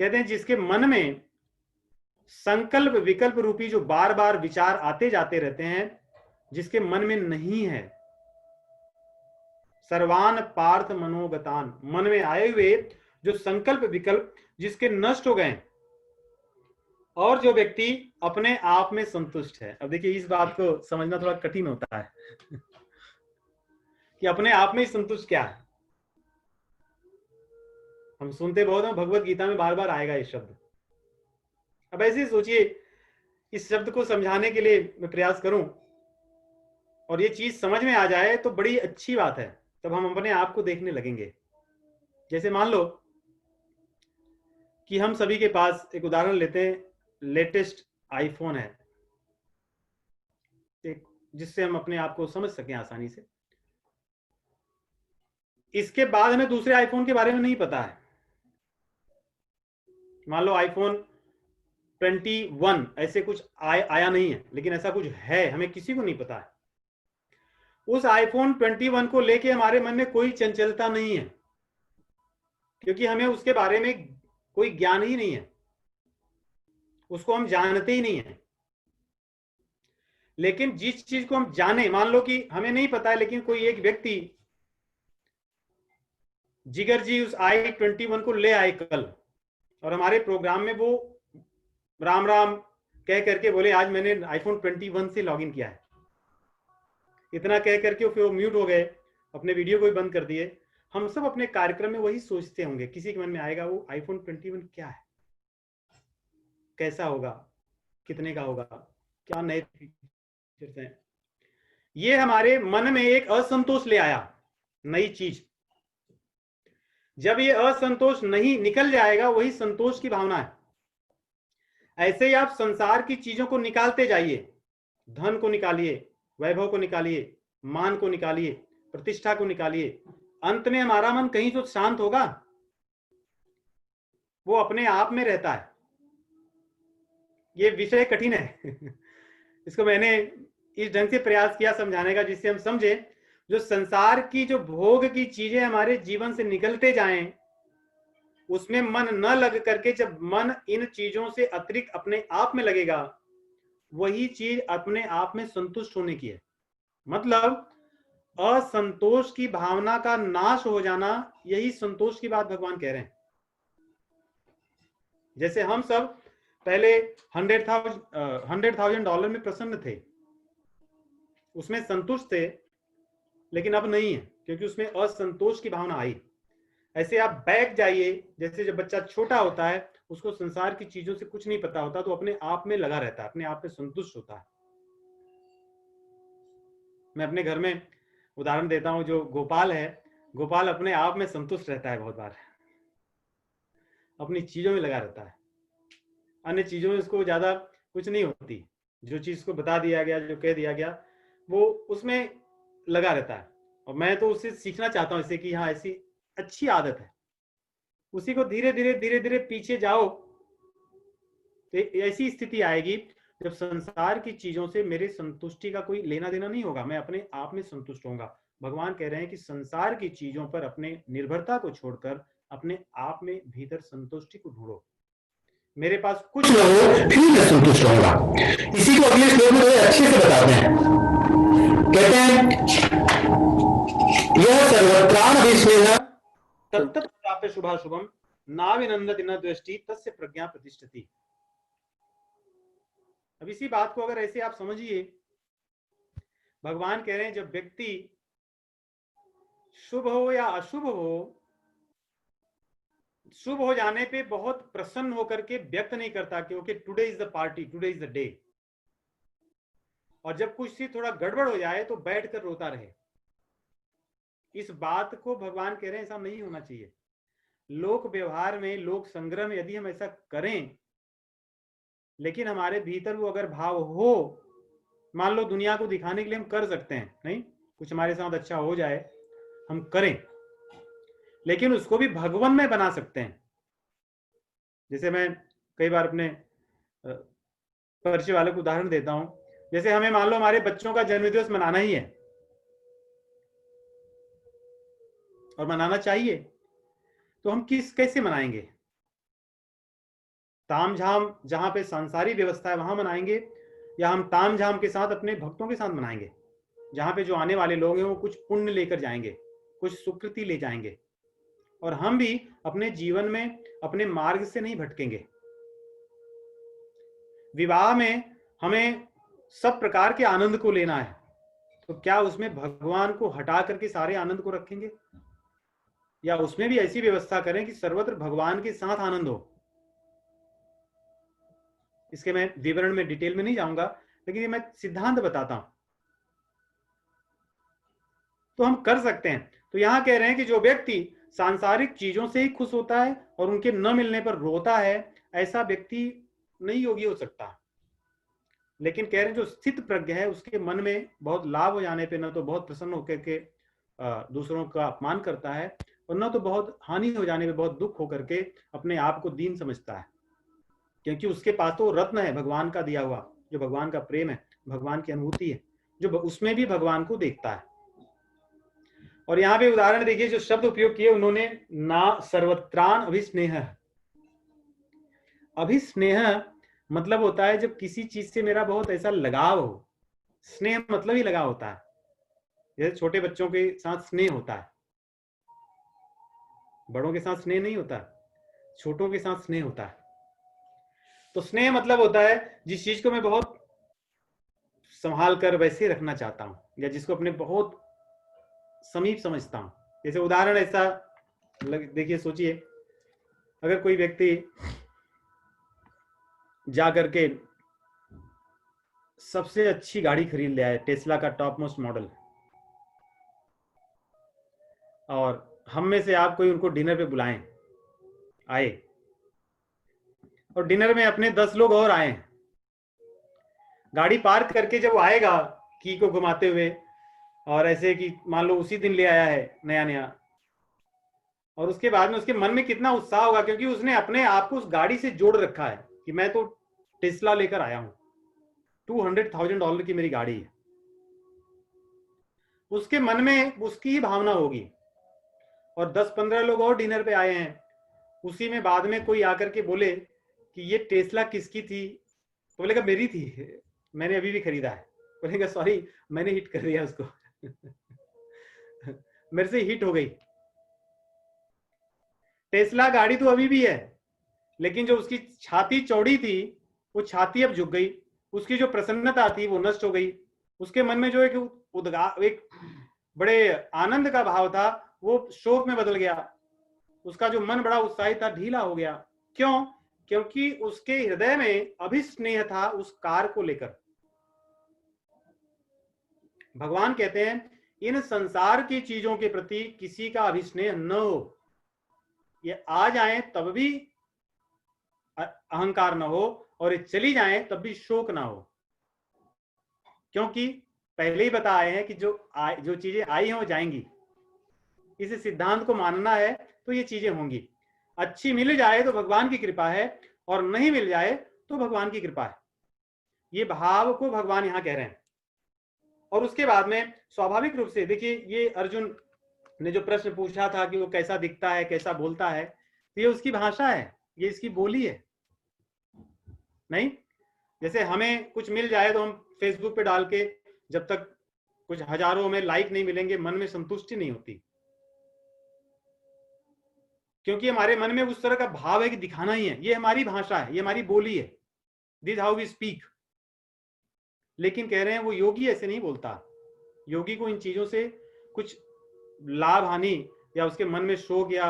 कहते हैं जिसके मन में संकल्प विकल्प रूपी जो बार बार विचार आते जाते रहते हैं, जिसके मन में नहीं है, सर्वान पार्थ मनोगतान, मन में आए हुए जो संकल्प विकल्प जिसके नष्ट हो गए, और जो व्यक्ति अपने आप में संतुष्ट है। अब देखिए इस बात को समझना थोड़ा कठिन होता है कि अपने आप में संतुष्ट क्या है। हम सुनते बहुत हैं, भगवत गीता में बार बार आएगा ये शब्द। अब ऐसे ही सोचिए, इस शब्द को समझाने के लिए मैं प्रयास करूं और ये चीज समझ में आ जाए तो बड़ी अच्छी बात है, तब हम अपने आप को देखने लगेंगे। जैसे मान लो कि हम सभी के पास, एक उदाहरण लेते हैं, लेटेस्ट आईफोन है, जिससे हम अपने आप को समझ सकें आसानी से। इसके बाद हमें दूसरे आईफोन के बारे में नहीं पता है। मान लो आईफोन 21 ऐसे कुछ आया नहीं है, लेकिन ऐसा कुछ है, हमें किसी को नहीं पता है। उस आईफोन 21 को लेके हमारे मन में कोई चंचलता नहीं है, क्योंकि हमें उसके बारे में कोई ज्ञान ही नहीं है, उसको हम जानते ही नहीं है। लेकिन जिस चीज को हम जाने, मान लो कि हमें नहीं पता है, लेकिन कोई एक व्यक्ति जिगर जी उस i21 को ले आए कल, और हमारे प्रोग्राम में वो राम राम कह करके बोले आज मैंने आईफोन 21 से लॉगिन किया है। इतना कह करके फिर वो म्यूट हो गए, अपने वीडियो को भी बंद कर दिए। हम सब अपने कार्यक्रम में वही सोचते होंगे, किसी के मन में आएगा वो आईफोन 21 क्या है, कैसा होगा, कितने का होगा, क्या नए फीचर्स हैं। ये हमारे मन में एक असंतोष ले आया, नई चीज। जब ये असंतोष नहीं निकल जाएगा, वही संतोष की भावना है। ऐसे ही आप संसार की चीजों को निकालते जाइए, धन को निकालिए, वैभव को निकालिए, मान को निकालिए, प्रतिष्ठा को निकालिए, अंत में हमारा मन कहीं तो शांत होगा, वो अपने आप में रहता है। ये विषय कठिन है इसको मैंने इस ढंग से प्रयास किया समझाने का जिससे हम समझे, जो संसार की जो भोग की चीजें हमारे जीवन से निकलते जाएं, उसमें मन न लग करके जब मन इन चीजों से अतिरिक्त अपने आप में लगेगा, वही चीज अपने आप में संतुष्ट होने की है। मतलब असंतोष की भावना का नाश हो जाना, यही संतोष की बात भगवान कह रहे हैं। जैसे हम सब पहले $100,000 में प्रसन्न थे, उसमें संतुष्ट थे, लेकिन अब नहीं है, क्योंकि उसमें असंतोष की भावना आई। ऐसे आप बैक जाइए, जैसे जब बच्चा छोटा होता है, उसको संसार की चीजों से कुछ नहीं पता होता, तो अपने आप में लगा रहता है, अपने आप में संतुष्ट होता है। मैं अपने घर में उदाहरण देता हूं, जो गोपाल है, गोपाल अपने आप में संतुष्ट रहता है, बहुत बार अपनी चीजों में लगा रहता है, अन्य चीजों में उसको ज्यादा कुछ नहीं होती। जो चीज को बता दिया गया, जो कह दिया गया, वो उसमें लगा रहता है। और मैं तो उससे सीखना चाहता हूं इससे कि हाँ, ऐसी अच्छी आदत है, उसी को धीरे धीरे धीरे धीरे पीछे जाओ, तो ऐसी स्थिति आएगी जब संसार की चीजों से मेरे संतुष्टि का कोई लेना देना नहीं होगा, मैं अपने आप में संतुष्ट होऊंगा। भगवान कह रहे हैं कि संसार की चीजों पर अपने निर्भरता को छोड़कर अपने आप में भीतर संतुष्टि को ढूंढो। मेरे पास कुछ न हो फिर मैं संतुष्ट रहूंगा। इसी को अगले श्लोक में बड़े अच्छे से बताते हैं। कहते हैं, यह सर्वत्राण विस्मय तत्तत् प्राप्य शुभाशुभम नाविनंदति न द्वेष्टि तस्य प्रज्ञा प्रतिष्ठति। अब इसी बात को अगर ऐसे आप समझिए, भगवान कह रहे हैं जब व्यक्ति शुभ हो या अशुभ हो, शुभ हो जाने पे बहुत प्रसन्न होकर के व्यक्त नहीं करता कि okay today is the party, today is the day, और जब कुछ सी थोड़ा गड़बड़ हो जाए तो बैठकर रोता रहे। इस बात को भगवान कह रहे हैं ऐसा नहीं होना चाहिए। लोक व्यवहार में, लोक संग्रह में यदि हम ऐसा करें, लेकिन हमारे भीतर वो अगर भाव हो, मान लो दुनिया को दिखाने के लिए हम कर सकते हैं, नहीं कुछ हमारे साथ अच्छा हो जाए हम करें, लेकिन उसको भी भगवान में बना सकते हैं। जैसे मैं कई बार अपने परिचय वाले को उदाहरण देता हूं, जैसे हमें मान लो हमारे बच्चों का जन्मदिवस मनाना ही है और मनाना चाहिए, तो हम कैसे मनाएंगे? तामझाम जहां पे सांसारिक व्यवस्था है वहां मनाएंगे, या हम तामझाम के साथ अपने भक्तों के साथ मनाएंगे, जहां पे जो आने वाले लोग हैं वो कुछ पुण्य लेकर जाएंगे, कुछ सुकृति ले जाएंगे, और हम भी अपने जीवन में अपने मार्ग से नहीं भटकेंगे। विवाह में हमें सब प्रकार के आनंद को लेना है, तो क्या उसमें भगवान को हटा करके सारे आनंद को रखेंगे, या उसमें भी ऐसी व्यवस्था करें कि सर्वत्र भगवान के साथ आनंद हो? इसके मैं विवरण में डिटेल में नहीं जाऊंगा, लेकिन ये मैं सिद्धांत बताता हूं, तो हम कर सकते हैं। तो यहां कह रहे हैं कि जो व्यक्ति सांसारिक चीजों से ही खुश होता है और उनके न मिलने पर रोता है, ऐसा व्यक्ति नहीं योगी हो सकता। लेकिन कह रहे हैं जो स्थित प्रज्ञ है, उसके मन में बहुत लाभ हो जाने पे न तो बहुत प्रसन्न होकर के दूसरों का अपमान करता है, और न तो बहुत हानि हो जाने पे बहुत दुख होकर के अपने आप को दीन समझता है, क्योंकि उसके पास तो रत्न है भगवान का दिया हुआ, जो भगवान का प्रेम है, भगवान की अनुभूति है, जो उसमें भी भगवान को देखता है। और यहाँ पे उदाहरण देखिए, जो शब्द उपयोग किए उन्होंने, ना सर्वत्राण अभिस्नेह। अभिस्नेह मतलब होता है जब किसी चीज से मेरा बहुत ऐसा लगाव हो। स्नेह मतलब ही लगाव होता है, जैसे छोटे बच्चों के साथ स्नेह होता है, बड़ों के साथ स्नेह नहीं होता, छोटों के साथ स्नेह होता है। तो स्नेह मतलब होता है जिस चीज को मैं बहुत संभाल कर वैसे रखना चाहता हूं, या जिसको अपने बहुत समीप समझता हूं, जैसे उदाहरण ऐसा देखिए, सोचिए अगर कोई व्यक्ति जा करके सबसे अच्छी गाड़ी खरीद लिया है, टेस्ला का टॉप मोस्ट मॉडल, और हम में से आप कोई उनको डिनर पे बुलाएं, आए, और डिनर में अपने 10 लोग और आए, गाड़ी पार्क करके जब वो आएगा की को घुमाते हुए, और ऐसे कि मान लो उसी दिन ले आया है नया नया, और उसके बाद में उसके मन में कितना उत्साह होगा, क्योंकि उसने अपने आप को उस गाड़ी से जोड़ रखा है कि मैं तो टेस्ला लेकर आया हूं, $200,000 की मेरी गाड़ी है। उसके मन में उसकी ही भावना होगी। और 10-15 लोग और डिनर पे आए हैं, उसी में बाद में कोई आकर के बोले कि ये टेस्ला किसकी थी, तो बोलेगा मेरी थी, मैंने अभी भी खरीदा है। बोलेगा सॉरी, मैंने हिट कर दिया उसको मेरे से हिट हो गई। टेस्ला गाड़ी तो अभी भी है, लेकिन जो उसकी छाती चौड़ी थी वो छाती अब झुक गई, उसकी जो प्रसन्नता थी वो नष्ट हो गई, उसके मन में जो एक बड़े आनंद का भाव था वो शोक में बदल गया, उसका जो मन बड़ा उत्साहित था ढीला हो गया। क्यों? क्योंकि उसके हृदय में अभिस्नेह था उस कार को लेकर। भगवान कहते हैं इन संसार की चीजों के प्रति किसी का अभिस्नेह न हो, ये आ जाए तब भी अहंकार न हो, और ये चली जाए तब भी शोक ना हो, क्योंकि पहले ही बताए हैं कि जो चीजें आई हैं वो जाएंगी। इस सिद्धांत को मानना है तो ये चीजें होंगी। अच्छी मिल जाए तो भगवान की कृपा है, और नहीं मिल जाए तो भगवान की कृपा है। ये भाव को भगवान यहां कह रहे हैं। और उसके बाद में स्वाभाविक रूप से देखिए, ये अर्जुन ने जो प्रश्न पूछा था कि वो कैसा दिखता है, कैसा बोलता है, तो ये उसकी भाषा है, ये इसकी बोली है। नहीं, जैसे हमें कुछ मिल जाए तो हम फेसबुक पे डाल के जब तक कुछ हजारों में लाइक नहीं मिलेंगे मन में संतुष्टि नहीं होती, क्योंकि हमारे मन में उस तरह का भाव है कि दिखाना ही है। ये हमारी भाषा है, ये हमारी बोली है, दिस हाउ वी स्पीक। लेकिन कह रहे हैं वो योगी ऐसे नहीं बोलता। योगी को इन चीजों से कुछ लाभ हानि या उसके मन में शोक या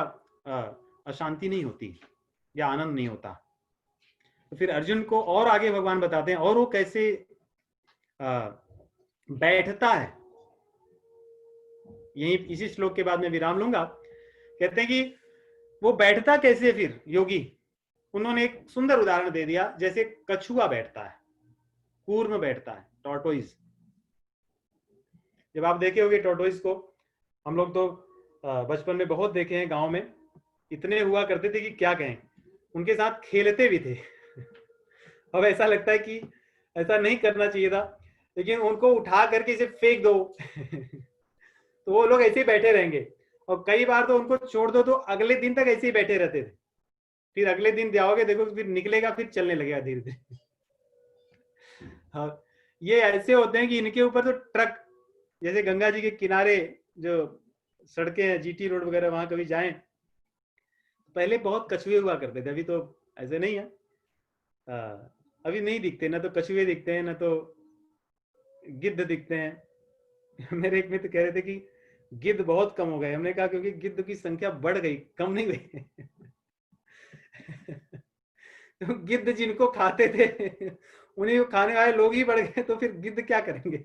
अशांति नहीं होती या आनंद नहीं होता। तो फिर अर्जुन को और आगे भगवान बताते हैं और वो कैसे बैठता है। यही इसी श्लोक के बाद में विराम लूंगा। कहते हैं कि वो बैठता कैसे फिर योगी, उन्होंने एक सुंदर उदाहरण दे दिया, जैसे कछुआ बैठता है, कूर्म बैठता है, टॉर्टोइज। जब आप देखे होंगे टॉर्टोइज को, हम लोग तो बचपन में बहुत देखे हैं, गांव में इतने हुआ करते थे कि क्या कहें, उनके साथ खेलते भी थे अब ऐसा लगता है कि ऐसा नहीं करना चाहिए था, लेकिन उनको उठा करके इसे फेंक दो तो वो लोग ऐसे ही बैठे रहेंगे, और कई बार तो उनको छोड़ दो तो अगले दिन तक ऐसे ही बैठे रहते थे। फिर अगले दिन जाओगे देखो, फिर निकलेगा, फिर चलने लगेगा धीरे धीरे हाँ, ये ऐसे होते हैं कि इनके ऊपर तो ट्रक, जैसे गंगा जी के किनारे जो सड़कें हैं, जीटी रोड वगैरह, वहां कभी जाएं, पहले बहुत कछुए हुआ करते थे, अभी तो ऐसे नहीं है। अभी नहीं दिखते, ना तो कछुए दिखते हैं, ना तो गिद्ध दिखते हैं मेरे एक मित्र कह रहे थे कि गिद्ध बहुत कम हो गए। हमने कहा क्योंकि गिद्ध की संख्या बढ़ गई, कम नहीं हुई तो गिद्ध जिनको खाते थे उन्हीं को खाने वाले लोग ही बढ़ गए, तो फिर गिद्ध क्या करेंगे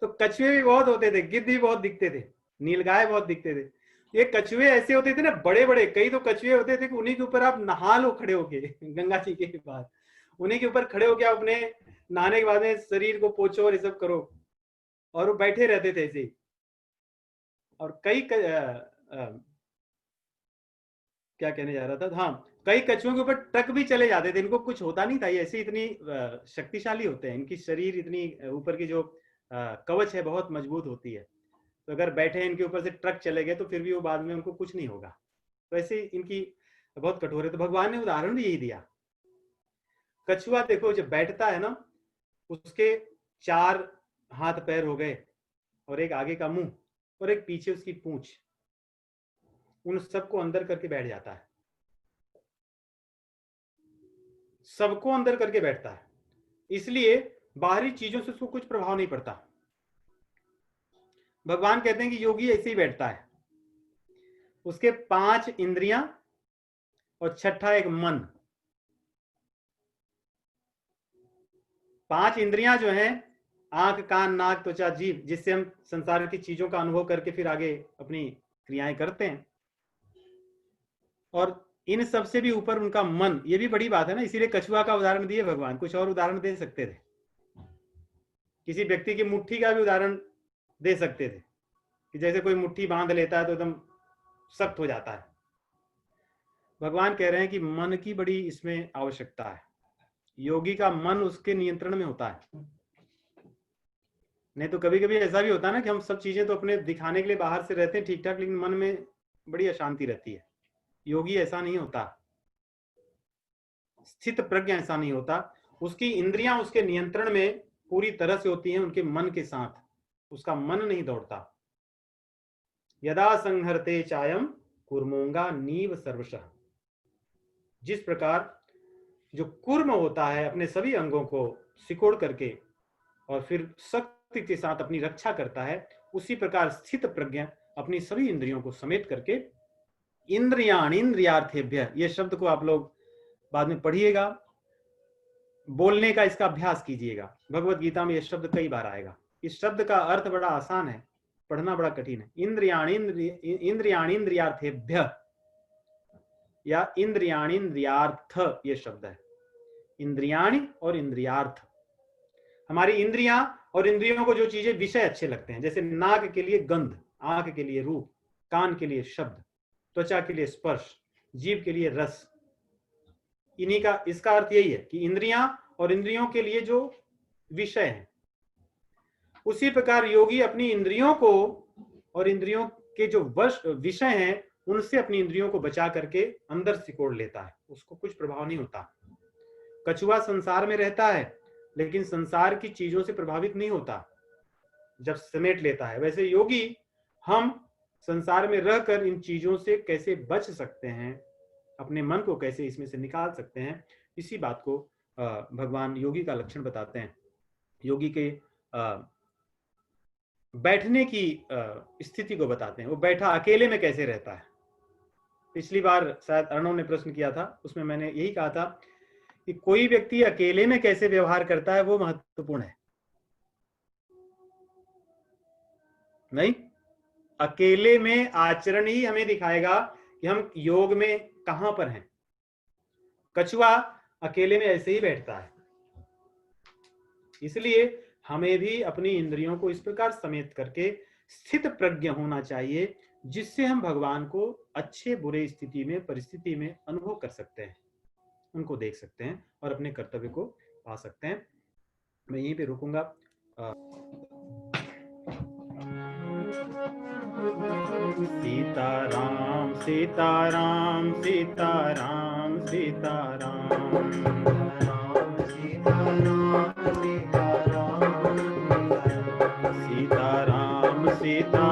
तो कछुए भी बहुत होते थे, गिद्ध भी बहुत दिखते थे, नीलगाय बहुत दिखते थे। ये कछुए ऐसे होते थे ना, बड़े बड़े, कई तो कछुए होते थे कि उन्हीं के ऊपर आप नहा लो खड़े होके गंगा जी के पास, उन्हीं के ऊपर खड़े होके आप अपने नहाने के बाद में शरीर को पोछो और ये सब करो, और वो बैठे रहते थे ऐसे। और कई क्या कहने जा रहा था, हाँ, कई कछुओं के ऊपर ट्रक भी चले जाते थे, इनको कुछ होता नहीं था, ये ऐसे इतनी शक्तिशाली होते हैं, इनकी शरीर इतनी ऊपर की जो कवच है बहुत मजबूत होती है, तो अगर बैठे इनके ऊपर से ट्रक चले गए तो फिर भी वो बाद में उनको कुछ नहीं होगा। तो ऐसे इनकी बहुत कठोर है। तो भगवान ने उदाहरण भी यही दिया। कछुआ देखो जब बैठता है ना, उसके 4 हाथ पैर हो गए, और एक आगे का मुंह, और एक पीछे उसकी पूंछ, उन सबको अंदर करके बैठ जाता है, सबको अंदर करके बैठता है, इसलिए बाहरी चीजों से उसको कुछ प्रभाव नहीं पड़ता। भगवान कहते हैं कि योगी ऐसे ही बैठता है, उसके 5 इंद्रियां और छठा एक मन। 5 इंद्रियां जो हैं, आंख, कान, नाक, त्वचा, जीभ, जिससे हम संसार की चीजों का अनुभव करके फिर आगे अपनी क्रियाएं करते हैं, और इन सब से भी ऊपर उनका मन। ये भी बड़ी बात है ना, इसीलिए कछुआ का उदाहरण दिए भगवान। कुछ और उदाहरण दे सकते थे, किसी व्यक्ति की मुट्ठी का भी उदाहरण दे सकते थे कि जैसे कोई मुट्ठी बांध लेता है तो एकदम सख्त हो जाता है। भगवान कह रहे हैं कि मन की बड़ी इसमें आवश्यकता है। योगी का मन उसके नियंत्रण में होता है। नहीं तो कभी कभी ऐसा भी होता है ना कि हम सब चीजें तो अपने दिखाने के लिए बाहर से रहते हैं ठीक ठाक, लेकिन मन में बड़ी अशांति रहती है। योगी ऐसा नहीं होता, स्थित प्रज्ञ ऐसा नहीं होता। उसकी इंद्रियां उसके नियंत्रण में पूरी तरह से होती हैं, उनके मन के साथ। उसका मन नहीं दौड़ता। यदा संहरते चायम कुर्मोंगा नीव सर्वशः। जिस प्रकार जो कुर्म होता है अपने सभी अंगों को सिकोड़ करके और फिर शक्ति के साथ अपनी रक्षा करता है, उसी प्रकार स्थित प्रज्ञ अपनी सभी इंद्रियों को समेट करके इंद्रियाण इंद्रियार्थेभ्य, ये शब्द को आप लोग बाद में पढ़िएगा, बोलने का इसका अभ्यास कीजिएगा। भगवत गीता में यह शब्द कई बार आएगा। इस शब्द का अर्थ बड़ा आसान है, पढ़ना बड़ा कठिन है। इंद्रियाण इंद्रियार्थेभ्य या इंद्रियाण इंद्रियार्थ, ये शब्द है। इंद्रियाणि और इंद्रियार्थ, हमारी इंद्रियां और इंद्रियों को जो चीजें विषय अच्छे लगते हैं, जैसे नाक के लिए गंध, आंख के लिए रूप, कान के लिए शब्द, त्वचा के लिए स्पर्श, जीभ के लिए रस, इन्हीं का, इसका अर्थ यही है कि इंद्रियां और इंद्रियों के लिए जो विषय है। उसी प्रकार योगी अपनी इंद्रियों को और इंद्रियों के जो विषय हैं उनसे अपनी इंद्रियों को बचा करके अंदर सिकोड़ लेता है, उसको कुछ प्रभाव नहीं होता। कछुआ संसार में रहता है लेकिन संसार की चीजों से प्रभावित नहीं होता जब समेट लेता है। वैसे योगी हम संसार में रहकर इन चीजों से कैसे बच सकते हैं, अपने मन को कैसे इसमें से निकाल सकते हैं, इसी बात को भगवान योगी का लक्षण बताते हैं। योगी के बैठने की स्थिति को बताते हैं। वो बैठा अकेले में कैसे रहता है। पिछली बार शायद अर्णव ने प्रश्न किया था, उसमें मैंने यही कहा था कि कोई व्यक्ति अकेले में कैसे व्यवहार करता है वो महत्वपूर्ण है। नहीं, अकेले में आचरण ही हमें दिखाएगा कि हम योग में कहां पर हैं। कछुआ अकेले में ऐसे ही बैठता है, इसलिए हमें भी अपनी इंद्रियों को इस प्रकार समेट करके स्थित प्रज्ञ होना चाहिए, जिससे हम भगवान को अच्छे बुरे स्थिति में, परिस्थिति में अनुभव कर सकते हैं, उनको देख सकते हैं और अपने कर्तव्य को पा सकते हैं। मैं यहीं पे रुकूंगा। सीताराम सीताराम सीताराम सीताराम सीताराम सीताराम सीताराम सीताराम सीताराम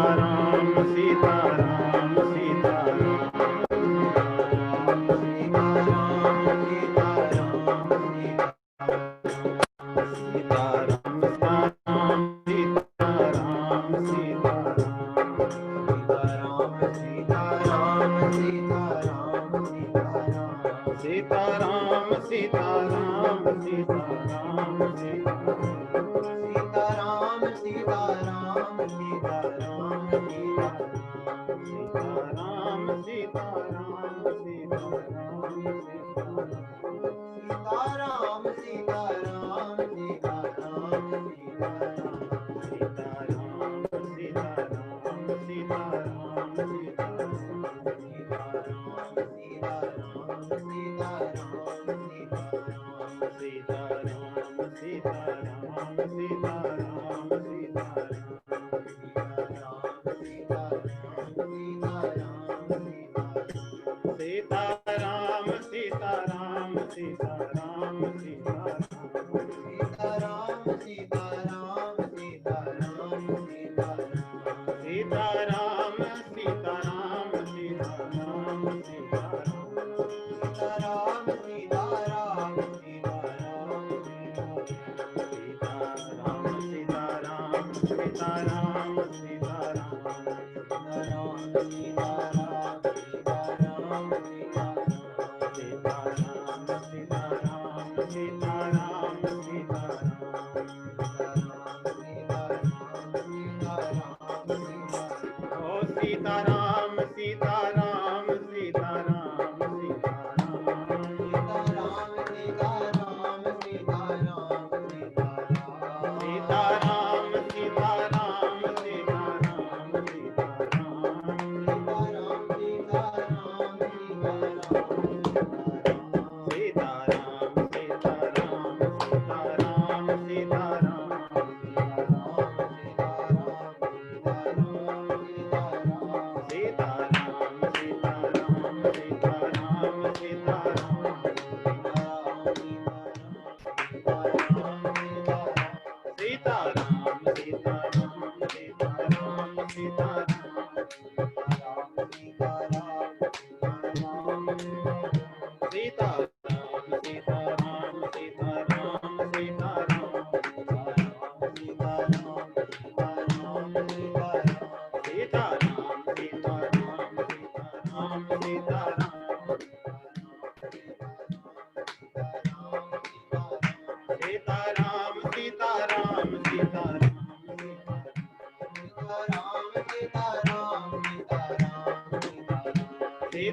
सीताराम सीताराम